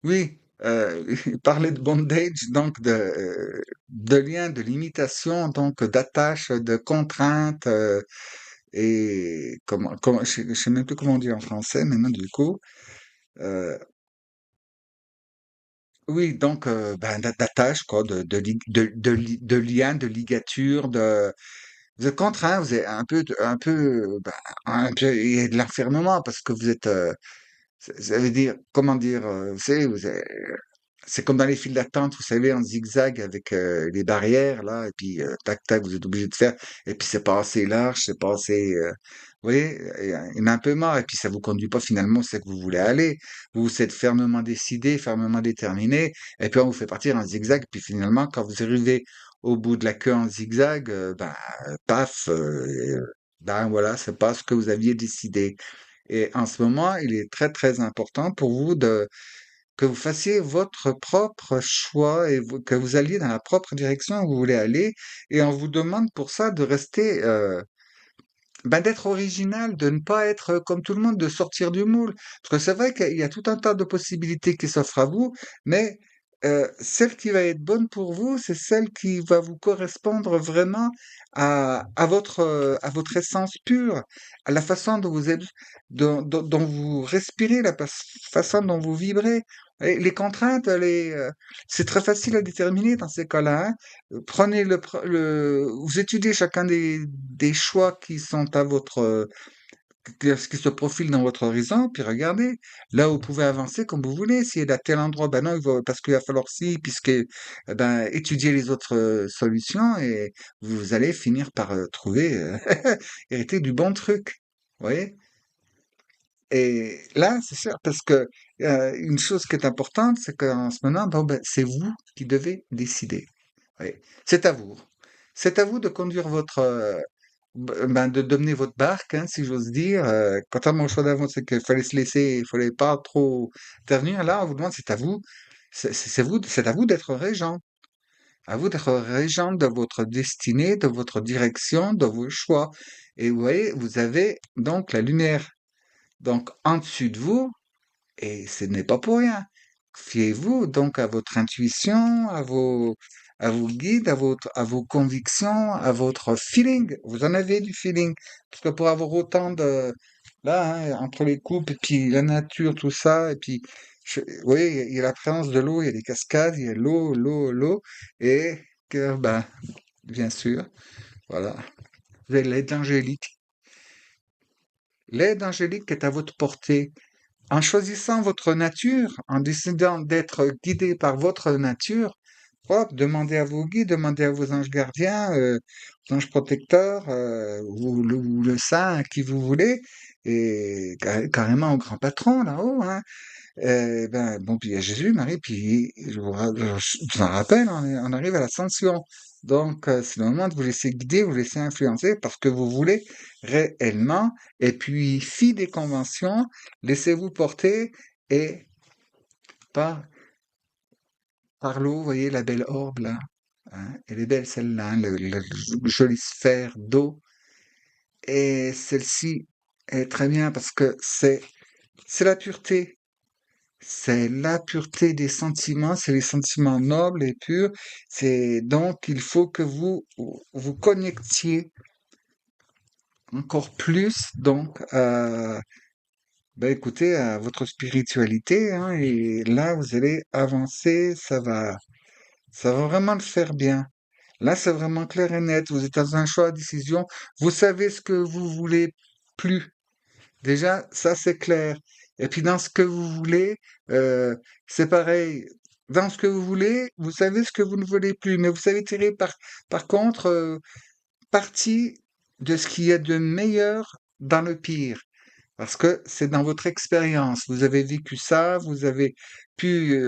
Oui, parler de bondage, donc de liens, de limitations, donc d'attaches, de contraintes, et je sais même plus comment on dit en français maintenant du coup. Euh, oui, donc ben, d'attaches, quoi, de liens, de ligatures, vous êtes contraint, vous êtes un peu, ben, un peu, il y a de l'enfermement parce que vous êtes, ça veut dire, comment dire, vous savez, c'est comme dans les files d'attente, vous savez, en zigzag avec les barrières, là, et puis tac, tac, vous êtes obligé de faire, et puis c'est pas assez large, c'est pas assez. Vous voyez, il y en a un peu marre, et puis ça vous conduit pas finalement où c'est que vous voulez aller. Vous êtes fermement décidé, fermement déterminé, et puis on vous fait partir en zigzag, puis finalement, quand vous arrivez au bout de la queue en zigzag, ben, paf, ben voilà, c'est pas ce que vous aviez décidé. Et en ce moment, il est très, très important pour vous que vous fassiez votre propre choix et que vous alliez dans la propre direction où vous voulez aller. Et on vous demande pour ça de rester, ben, d'être original, de ne pas être comme tout le monde, de sortir du moule. Parce que c'est vrai qu'il y a tout un tas de possibilités qui s'offrent à vous, mais celle qui va être bonne pour vous, c'est celle qui va vous correspondre vraiment à votre essence pure, à la façon dont vous êtes, dont vous respirez, façon dont vous vibrez. Et les contraintes, c'est très facile à déterminer dans ces cas-là, hein. Prenez vous étudiez chacun des choix qui sont à votre, qui se profilent dans votre horizon, puis regardez, là, vous pouvez avancer comme vous voulez. Si est à tel endroit, ben non, parce qu'il va falloir ci, puisque, ben, étudier les autres solutions et vous allez finir par trouver, hériter du bon truc. Vous voyez? Et là, c'est sûr, parce que une chose qui est importante, c'est qu'en ce moment, bon, ben, c'est vous qui devez décider. Oui, c'est à vous. C'est à vous de conduire Ben, de dominer votre barque, hein, si j'ose dire. Contrairement au choix d'avant, c'est qu'il fallait se laisser, il fallait pas trop intervenir. Là, on vous demande, c'est à vous, c'est vous, c'est à vous d'être régent. À vous d'être régent de votre destinée, de votre direction, de vos choix. Et vous voyez, vous avez donc la lumière. Donc, en dessus de vous, et ce n'est pas pour rien. Fiez-vous donc à votre intuition, à vos guides, à vos convictions, à votre feeling. Vous en avez du feeling. Parce que pour avoir autant de, là, hein, entre les coupes et puis la nature, tout ça, et puis, vous voyez, il y a la présence de l'eau, il y a des cascades, il y a l'eau, et que, ben, bien sûr, voilà. Vous avez l'aide angélique. L'aide angélique est à votre portée. En choisissant votre nature, en décidant d'être guidé par votre nature, hop, demandez à vos guides, demandez à vos anges gardiens, vos anges protecteurs, ou le saint, qui vous voulez, et carrément au grand patron là-haut, hein. Ben, bon, puis il y a Jésus, Marie, puis je vous en rappelle, on arrive à l'ascension. Donc, c'est le moment de vous laisser guider, vous laisser influencer parce que vous voulez réellement. Et puis, fi des conventions, laissez-vous porter et par, par l'eau, vous voyez la belle orbe là. Hein, elle est belle celle-là, hein, jolie sphère d'eau. Et celle-ci est très bien parce que c'est la pureté. C'est la pureté des sentiments, c'est les sentiments nobles et purs. C'est donc il faut que vous connectiez encore plus donc ben écoutez à votre spiritualité, hein, et là vous allez avancer, ça va vraiment le faire bien. Là c'est vraiment clair et net. Vous êtes dans un choix de décision. Vous savez ce que vous voulez plus. Déjà, ça c'est clair. Et puis dans ce que vous voulez, c'est pareil. Dans ce que vous voulez, vous savez ce que vous ne voulez plus, mais vous savez tirer par contre parti de ce qu'il y a de meilleur dans le pire. Parce que c'est dans votre expérience. Vous avez vécu ça, vous avez pu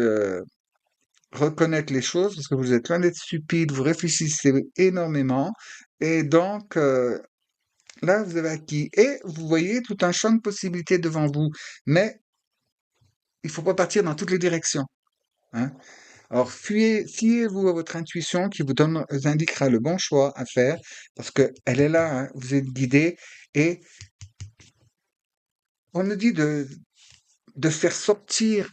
reconnaître les choses, parce que vous êtes loin d'être stupide, vous réfléchissez énormément. Et donc, là, vous avez acquis et vous voyez tout un champ de possibilités devant vous. Mais il faut pas partir dans toutes les directions, hein. Alors, fiez-vous à votre intuition qui vous indiquera le bon choix à faire parce que elle est là, hein, vous êtes guidé et on nous dit de faire sortir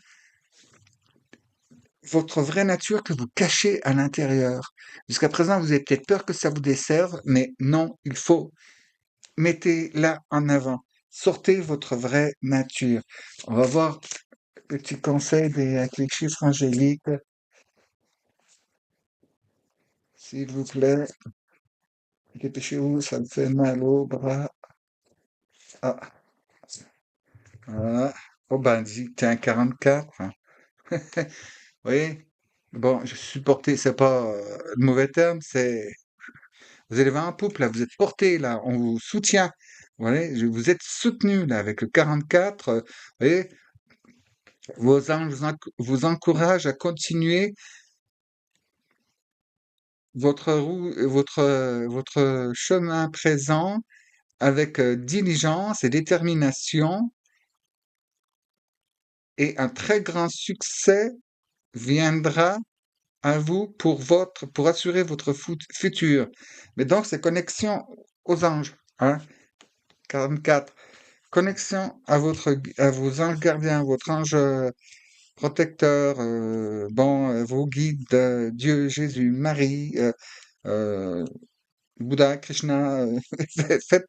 votre vraie nature que vous cachez à l'intérieur. Jusqu'à présent, vous avez peut-être peur que ça vous desserve, mais non, il faut mettez-la en avant. Sortez votre vraie nature. On va voir petit conseil avec les chiffres angéliques, s'il vous plaît. Dépêchez-vous, ça me fait mal au bras. Ah, voilà. Oh ben, dis, t'es un 44. Oui. Bon, je suis porté, c'est pas le mauvais terme, c'est vous allez voir un pouple, là, vous êtes porté, là, on vous soutient. Vous voyez, vous êtes soutenu, là, avec le 44. Vous voyez, vos anges vous encouragent à continuer votre chemin présent avec diligence et détermination, et un très grand succès viendra à vous pour assurer votre futur. Mais donc, c'est connexion aux anges, hein, 44. Connexion à vos anges gardiens, votre ange protecteur, bon, vos guides, Dieu, Jésus, Marie, Bouddha, Krishna, faites,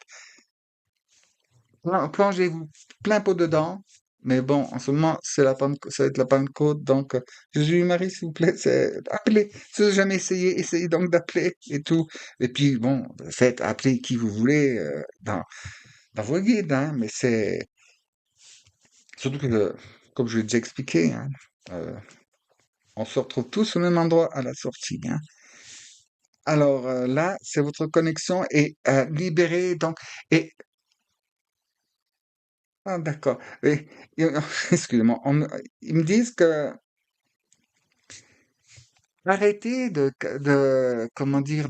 plongez-vous plein pot dedans. Mais bon, en ce moment, ça va être la Pentecôte, donc Jésus et Marie, s'il vous plaît, appelez. Si vous n'avez jamais essayé, essayez donc d'appeler et tout. Et puis bon, faites appeler qui vous voulez dans vos guides, hein, mais c'est surtout que, comme je l'ai déjà expliqué, hein, euh, on se retrouve tous au même endroit à la sortie, hein. Alors là, c'est votre connexion et libérée, donc et ah d'accord. Et excusez-moi, ils me disent que arrêtez comment dire,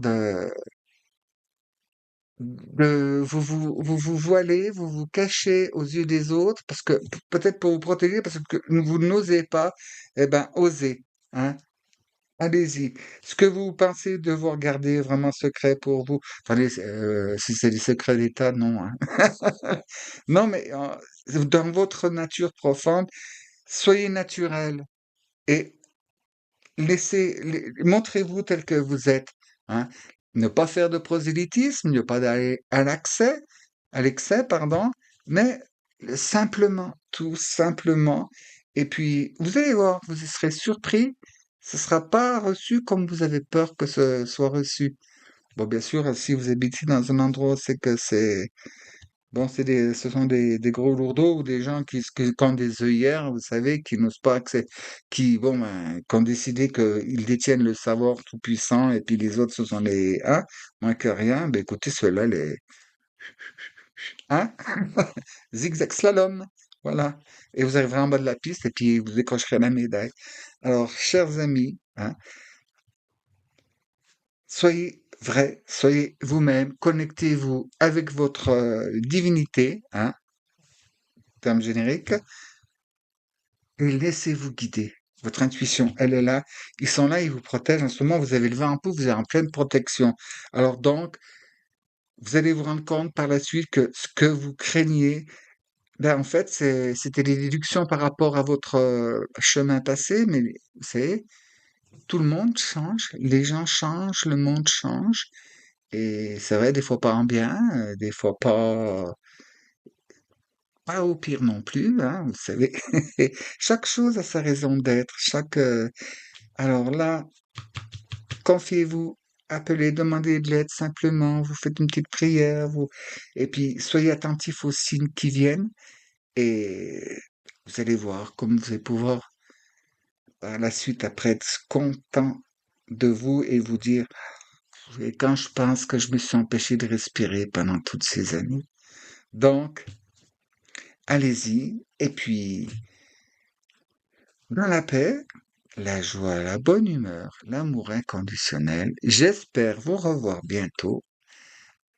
vous voilez, vous vous cachez aux yeux des autres, parce que peut-être pour vous protéger, parce que vous n'osez pas, eh ben, osez, hein. Allez-y. Ce que vous pensez devoir garder vraiment secret pour vous, enfin, si c'est des secrets d'État, non, hein. Non, mais dans votre nature profonde, soyez naturel et montrez-vous tel que vous êtes, hein. Ne pas faire de prosélytisme, ne pas aller à l'excès, pardon, mais simplement, tout simplement. Et puis, vous allez voir, vous serez surpris. Ce sera pas reçu comme vous avez peur que ce soit reçu. Bon, bien sûr, si vous habitez dans un endroit, c'est que c'est bon, ce sont des gros lourdeaux ou des gens qui ont des œillères, vous savez, qui n'osent pas qui, bon, ben, qui ont décidé qu'ils détiennent le savoir tout puissant et puis les autres, ce sont les, hein, moins que rien. Ben, écoutez, ceux-là, hein, zigzag slalom, voilà. Et vous arriverez en bas de la piste et puis vous décrocherez la médaille. Alors, chers amis, hein, soyez vrais, soyez vous-même, connectez-vous avec votre divinité, hein, terme générique, et laissez-vous guider. Votre intuition, elle est là. Ils sont là, ils vous protègent. En ce moment, vous avez le vent en poupe, vous êtes en pleine protection. Alors donc, vous allez vous rendre compte par la suite que ce que vous craignez, ben en fait, c'était des déductions par rapport à votre chemin passé. Mais vous savez, tout le monde change, les gens changent, le monde change. Et c'est vrai, des fois pas en bien, des fois pas au pire non plus, hein, vous savez. Chaque chose a sa raison d'être. Alors là, confiez-vous, appelez, demandez de l'aide simplement, vous faites une petite prière, et puis soyez attentifs aux signes qui viennent et vous allez voir comme vous allez pouvoir par la suite après être content de vous et vous dire, et quand je pense que je me suis empêché de respirer pendant toutes ces années. Donc, allez-y et puis dans la paix, la joie, la bonne humeur, l'amour inconditionnel, j'espère vous revoir bientôt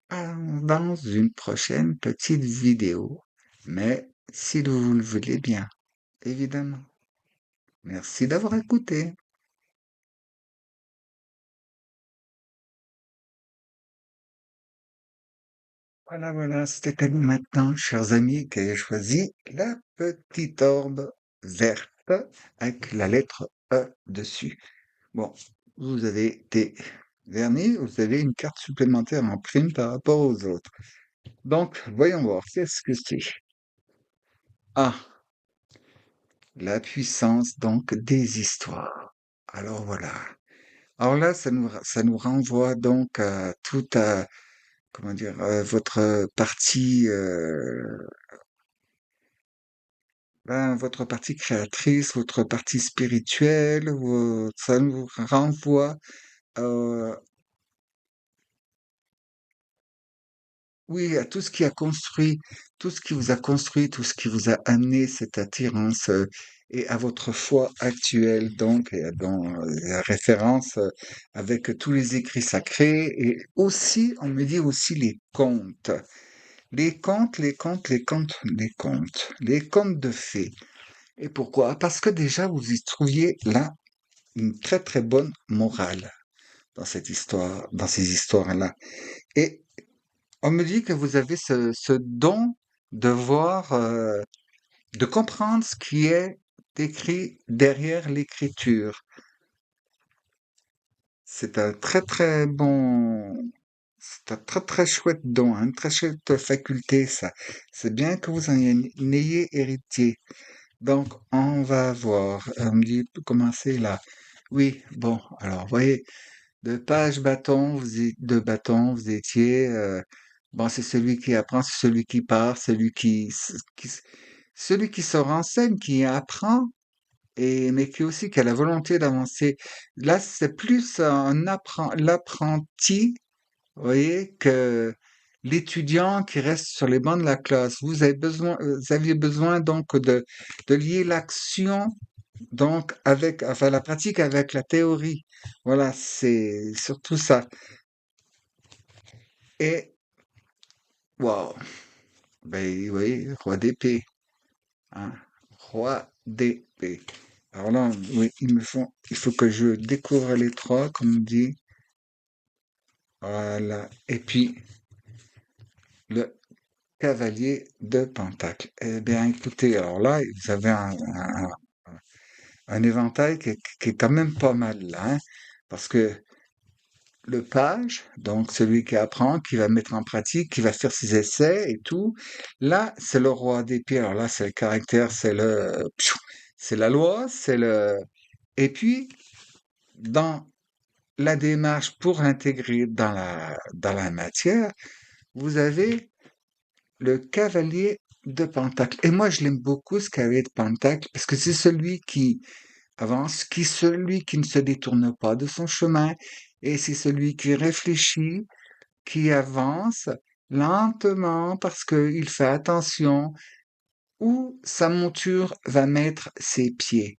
dans une prochaine petite vidéo. Mais si vous le voulez bien, évidemment. Merci d'avoir écouté. Voilà, voilà, c'était à nous maintenant, chers amis, qui avez choisi la petite orbe verte avec la lettre E dessus. Bon, vous avez été vernis, vous avez une carte supplémentaire en prime par rapport aux autres. Donc, voyons voir, qu'est-ce que c'est? Ah, la puissance donc des histoires. Alors voilà. Alors là, ça nous renvoie donc à comment dire, votre partie, ben, votre partie créatrice, votre partie spirituelle, ça nous renvoie, euh, oui, à tout ce qui a construit, tout ce qui vous a construit, tout ce qui vous a amené cette attirance, et à votre foi actuelle, donc, et dans la référence avec tous les écrits sacrés, et aussi, on me dit aussi les contes. Les contes, les contes, les contes, les contes, les contes de fées. Et pourquoi? Parce que déjà, vous y trouviez là une très très bonne morale dans cette histoire, dans ces histoires-là. Et on me dit que vous avez ce don de voir, de comprendre ce qui est écrit derrière l'écriture. C'est un très très bon, c'est un très très chouette don, hein, une très chouette faculté, ça. C'est bien que vous en ayez héritier. Donc, on va voir. On me dit, commencer là. Oui, bon, alors, vous voyez, de page bâton, de bâton, vous étiez, bon, c'est celui qui apprend, c'est celui qui part, celui qui se renseigne, qui apprend, mais qui aussi qui a la volonté d'avancer. Là, c'est plus l'apprenti, vous voyez, que l'étudiant qui reste sur les bancs de la classe. Vous aviez besoin donc de lier l'action donc enfin la pratique avec la théorie. Voilà, c'est surtout ça. Et Waouh! Ben oui, roi d'épée, hein. Roi d'épée. Alors là, oui, il faut que je découvre les trois, comme on dit. Voilà. Et puis, le cavalier de Pentacle. Eh bien, écoutez, alors là, vous avez un éventail qui est quand même pas mal là, hein, parce que le page, donc celui qui apprend, qui va mettre en pratique, qui va faire ses essais et tout, là, c'est le roi d'épée. Alors là, c'est le caractère, c'est la loi, c'est le. Et puis, dans la démarche pour l'intégrer dans la matière, vous avez le cavalier de Pentacle. Et moi, je l'aime beaucoup, ce cavalier de Pentacle, parce que c'est celui qui avance, celui qui ne se détourne pas de son chemin, et c'est celui qui réfléchit, qui avance lentement, parce qu'il fait attention où sa monture va mettre ses pieds.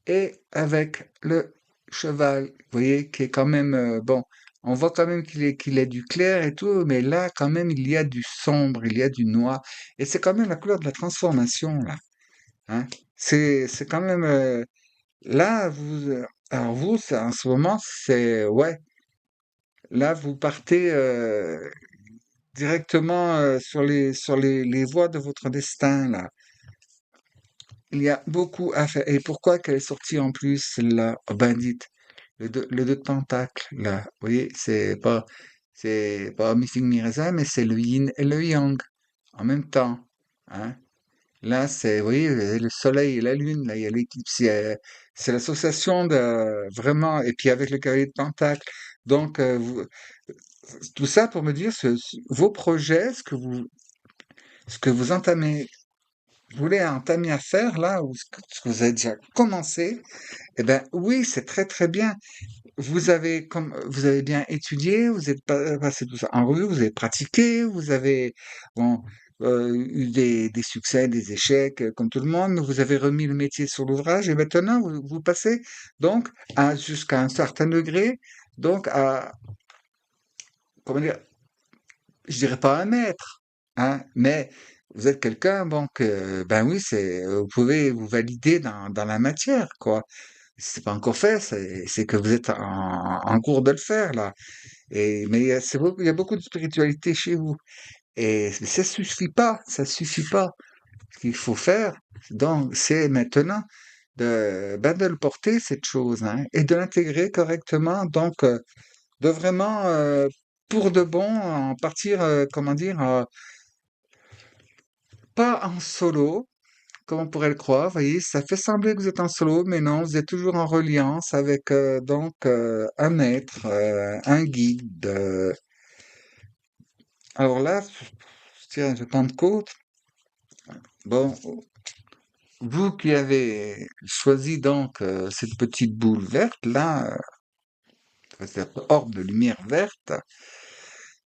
Et avec le cheval, vous voyez, qui est quand même, bon, on voit quand même qu'il est du clair et tout, mais là, quand même, il y a du sombre, il y a du noir, et c'est quand même la couleur de la transformation, là, hein. C'est quand même, là, alors vous, en ce moment, ouais, là, vous partez directement sur les voies de votre destin, là. Il y a beaucoup à faire. Et pourquoi qu'elle est sortie en plus, celle-là? Oh, ben dites, le deux de Pentacle, là. Vous voyez, c'est pas Missing Mireza, mais c'est le yin et le yang en même temps, hein. Là, vous voyez, le soleil et la lune, là, il y a l'éclipse, c'est l'association de, vraiment, et puis avec le cavalier de Pentacle. Donc, tout ça pour me dire, vos projets, ce que vous entamez, vous voulez entamer à faire, là, ou ce que vous avez déjà commencé, eh ben oui, c'est très très bien. Vous avez bien étudié, vous êtes passé tout ça en revue, vous avez pratiqué, vous avez bon, eu des succès, des échecs, comme tout le monde, mais vous avez remis le métier sur l'ouvrage et maintenant vous passez donc jusqu'à un certain degré, donc à, comment dire, je dirais pas un maître, hein, mais vous êtes quelqu'un, bon, que, ben oui, vous pouvez vous valider dans la matière, quoi. Si c'est pas encore fait, c'est que vous êtes en cours de le faire, là. Mais il y a beaucoup de spiritualité chez vous. Mais ça suffit pas. Ce qu'il faut faire, donc, c'est maintenant de le porter, cette chose, hein, et de l'intégrer correctement. Donc, de vraiment, pour de bon, en partir, comment dire, pas en solo, comme on pourrait le croire, vous voyez, ça fait sembler que vous êtes en solo, mais non, vous êtes toujours en reliance avec donc un maître, un guide. Alors là, tiens, je Pentecôte, bon, vous qui avez choisi donc cette petite boule verte là, cette orbe de lumière verte,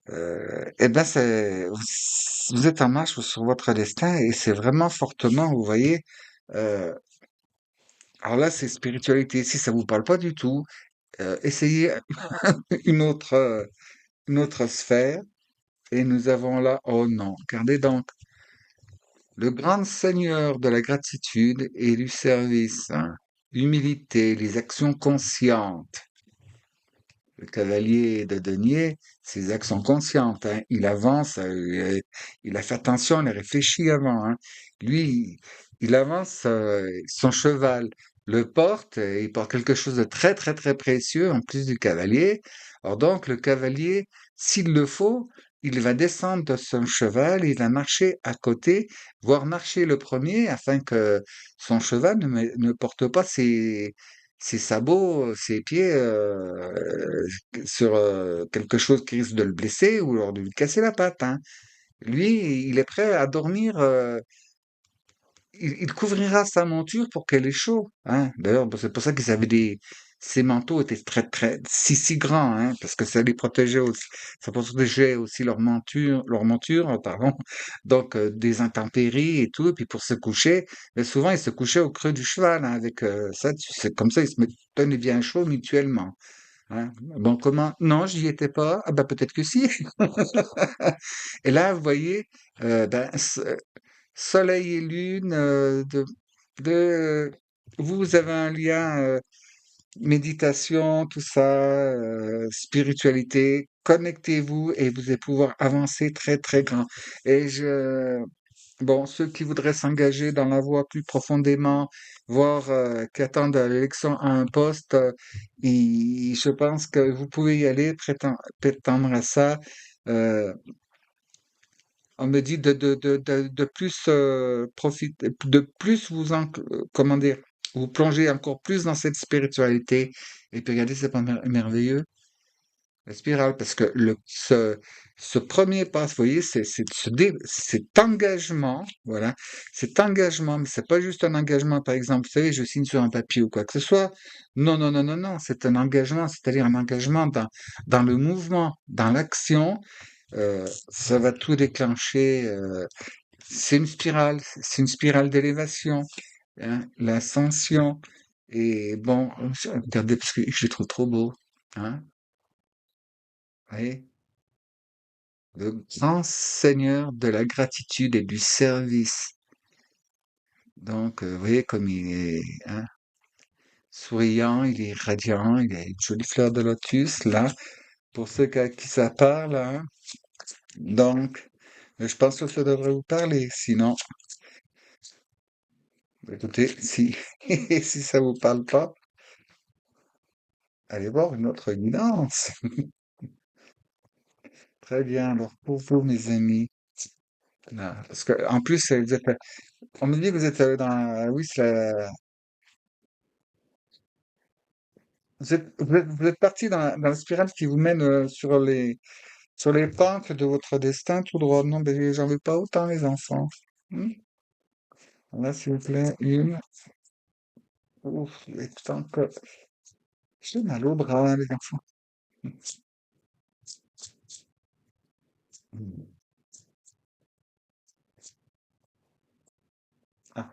eh ben vous êtes en marche sur votre destin et c'est vraiment fortement, vous voyez. euh, alors là, c'est spiritualité. Si ça vous parle pas du tout, essayez une autre, euh, une autre sphère. Et nous avons là, oh non, regardez donc, le grand seigneur de la gratitude et du service, hein. L'humilité, les actions conscientes. Le cavalier de denier, ses actions conscientes, hein. Il avance, il a fait attention, il a réfléchi avant, hein. Lui, il avance, son cheval le porte, il porte quelque chose de très très très précieux en plus du cavalier. Alors donc le cavalier, s'il le faut, il va descendre de son cheval, il va marcher à côté, voire marcher le premier afin que son cheval ne porte pas ses sabots, ses pieds sur quelque chose qui risque de le blesser ou alors de lui casser la patte, hein. Lui, il est prêt à dormir. Il couvrira sa monture pour qu'elle ait chaud, hein. D'ailleurs, bon, c'est pour ça qu'ils avaient ces manteaux étaient très très si grands, hein, parce que ça protégeait aussi leur monture, pardon. Donc des intempéries et tout. Et puis pour se coucher, mais souvent ils se couchaient au creux du cheval, hein, avec ça, c'est comme ça ils se tenaient bien chaud mutuellement. Hein. Bon, comment? Non, j'y étais pas. Ah bah peut-être que si. Et là, vous voyez, ben, Soleil et Lune, de, vous avez un lien, méditation, tout ça, spiritualité. Connectez-vous et vous allez pouvoir avancer très très grand. Et bon, ceux qui voudraient s'engager dans la voie plus profondément, voire qui attendent l'élection à un poste, je pense que vous pouvez y aller, prétendre à ça. Euh, on me dit de plus profiter, de plus comment dire, vous plonger encore plus dans cette spiritualité. Et puis regardez, c'est pas merveilleux. La spirale, parce que ce premier pas, vous voyez, cet engagement, voilà, cet engagement, mais c'est pas juste un engagement, par exemple, vous savez, je signe sur un papier ou quoi que ce soit. Non, non, non, non, non, c'est un engagement, c'est-à-dire un engagement dans le mouvement, dans l'action, ça va tout déclencher. C'est une spirale d'élévation, hein, l'ascension. Et bon, regardez, parce que je les trouve trop beaux, hein, vous voyez. Le grand seigneur de la gratitude et du service. Donc, vous voyez comme il est hein, souriant, il est radiant, il a une jolie fleur de lotus, là, pour ceux à qui ça parle. Hein. Donc, je pense que ça devrait vous parler. Sinon, écoutez, si, si ça vous parle pas, allez voir une autre guidance. Très bien. Alors, pour vous, mes amis, là, parce que, en plus, on me dit que vous êtes dans, oui, c'est vous êtes parti dans la spirale qui vous mène sur les pentes de votre destin tout droit. Non, mais j'en veux pas autant, les enfants. Hmm. Là, s'il vous plaît, une. Ouf, et tant que... J'ai mal au bras, les enfants. Hmm. Ah,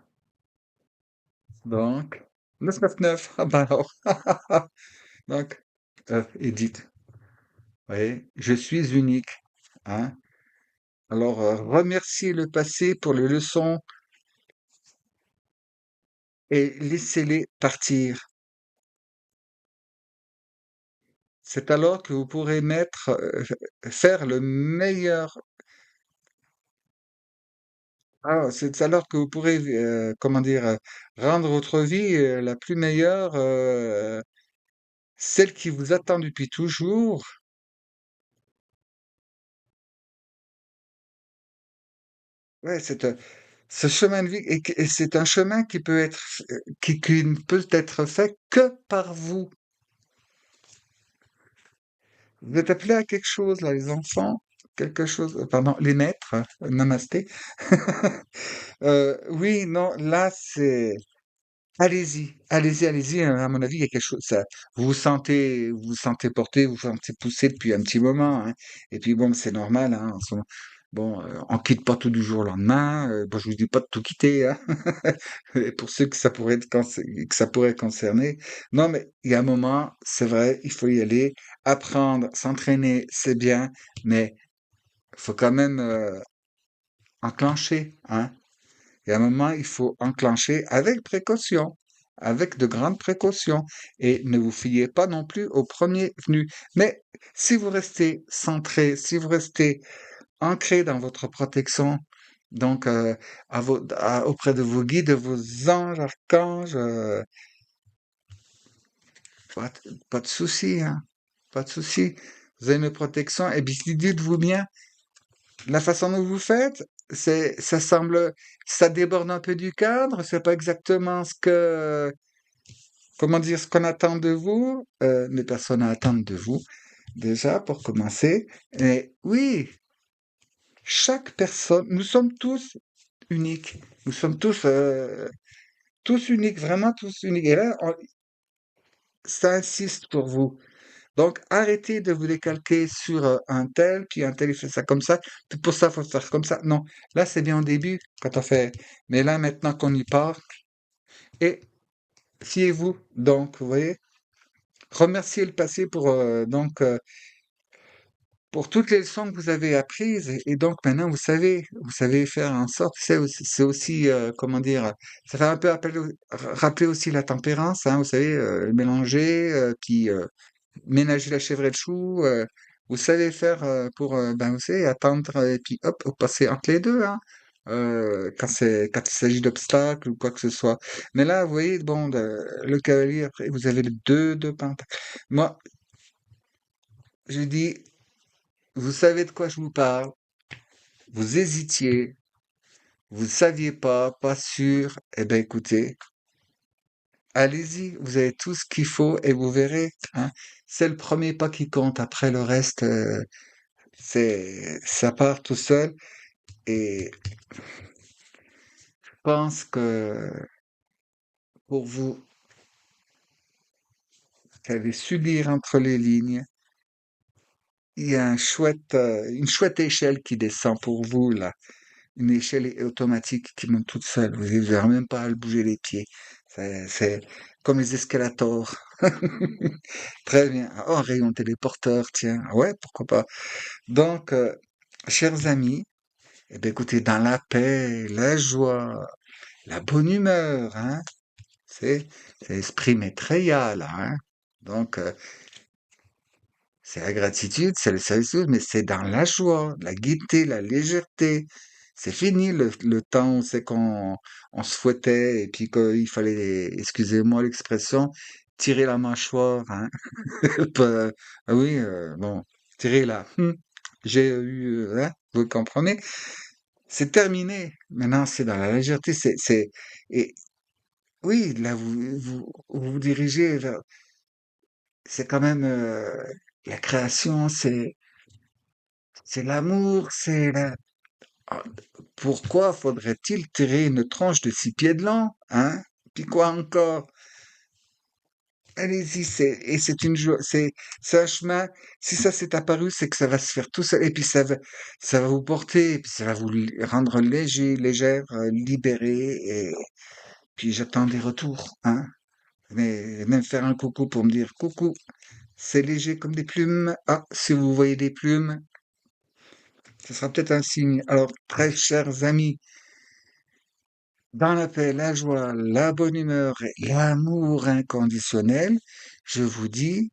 donc, 999. Ah ben alors. Donc, Edith, vous voyez, je suis unique. Hein? Alors, remerciez le passé pour les leçons et laissez-les partir. C'est alors que vous pourrez faire le meilleur. Ah, c'est alors que vous pourrez, comment dire, rendre votre vie la plus meilleure, celle qui vous attend depuis toujours. Ouais, ce chemin de vie, et c'est un chemin qui peut être, qui ne peut être fait que par vous. Vous êtes appelés à quelque chose, là, les enfants, quelque chose, pardon, les maîtres, namasté. Oui, non, là, allez-y, allez-y, allez-y. À mon avis, il y a quelque chose. Vous vous sentez porté, vous vous sentez poussé depuis un petit moment. Hein. Et puis bon, c'est normal. Hein, en ce moment. Bon, on quitte pas tout du jour au lendemain. Bon, je vous dis pas de tout quitter. Hein. Et pour ceux que que ça pourrait concerner. Non, mais il y a un moment, c'est vrai, il faut y aller, apprendre, s'entraîner, c'est bien, mais il faut quand même enclencher. Hein. Et à un moment, il faut enclencher avec précaution, avec de grandes précautions. Et ne vous fiez pas non plus au premier venu. Mais si vous restez centré, si vous restez ancré dans votre protection, donc auprès de vos guides, de vos anges, archanges, pas de souci, hein, pas de souci. Vous avez une protection. Et puis dites-vous bien, la façon dont vous faites, ça semble, ça déborde un peu du cadre. C'est pas exactement comment dire, ce qu'on attend de vous. Les personnes attendent de vous, déjà, pour commencer. Et oui, chaque personne, nous sommes tous uniques. Nous sommes tous uniques, vraiment tous uniques. Et là, ça insiste pour vous. Donc, arrêtez de vous décalquer sur un tel, il fait ça comme ça, puis pour ça, il faut faire comme ça. Non, là, c'est bien au début, quand on fait. Mais là, maintenant qu'on y part, et fiez-vous, donc, vous voyez, remerciez le passé pour toutes les leçons que vous avez apprises et donc maintenant vous savez faire en sorte, c'est aussi, comment dire, ça fait un peu rappeler aussi la tempérance, hein, vous savez, mélanger, puis ménager la chèvre et le chou, vous savez faire ben vous savez, attendre et puis hop, vous passez entre les deux, hein, quand il s'agit d'obstacles ou quoi que ce soit. Mais là, vous voyez, bon, le cavalier, après, vous avez le 2 de pentacle. Moi, j'ai dit, vous savez de quoi je vous parle. Vous hésitiez, vous saviez pas sûr, eh ben écoutez, allez-y, vous avez tout ce qu'il faut et vous verrez, hein, c'est le premier pas qui compte. Après le reste, ça part tout seul et je pense que pour vous qui allez subir entre les lignes, il y a une chouette échelle qui descend pour vous là. Une échelle automatique qui monte toute seule. Vous n'avez même pas à le bouger les pieds. C'est comme les escalators. Très bien. Oh, rayon téléporteur, tiens. Ah ouais, pourquoi pas. Donc, chers amis, eh bien, écoutez, dans la paix, la joie, la bonne humeur, hein, c'est, c'est l'esprit Maitreya, là, hein. Donc, c'est la gratitude, c'est le service, mais c'est dans la joie, la gaieté, la légèreté. C'est fini le temps où c'est qu'on on se fouettait et puis qu'il fallait, excusez-moi l'expression, tirer la mâchoire, hein. Ah oui, bon, tirer la, j'ai eu, hein, vous comprenez? C'est terminé. Maintenant, c'est dans la légèreté, et oui, là, vous vous dirigez vers, c'est quand même, la création, c'est l'amour, ah, pourquoi faudrait-il tirer une tranche de 6 pieds de long, hein? Puis quoi encore? Allez-y, c'est une joie, c'est un chemin. Si ça s'est apparu, c'est que ça va se faire tout seul, et puis ça va vous porter, et puis ça va vous rendre léger, légère, libéré, et puis j'attends des retours, hein? Mais même faire un coucou pour me dire coucou, c'est léger comme des plumes. Ah, si vous voyez des plumes, ce sera peut-être un signe. Alors, très chers amis, dans la paix, la joie, la bonne humeur et l'amour inconditionnel, je vous dis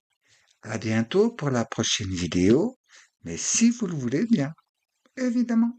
à bientôt pour la prochaine vidéo, mais si vous le voulez bien, évidemment.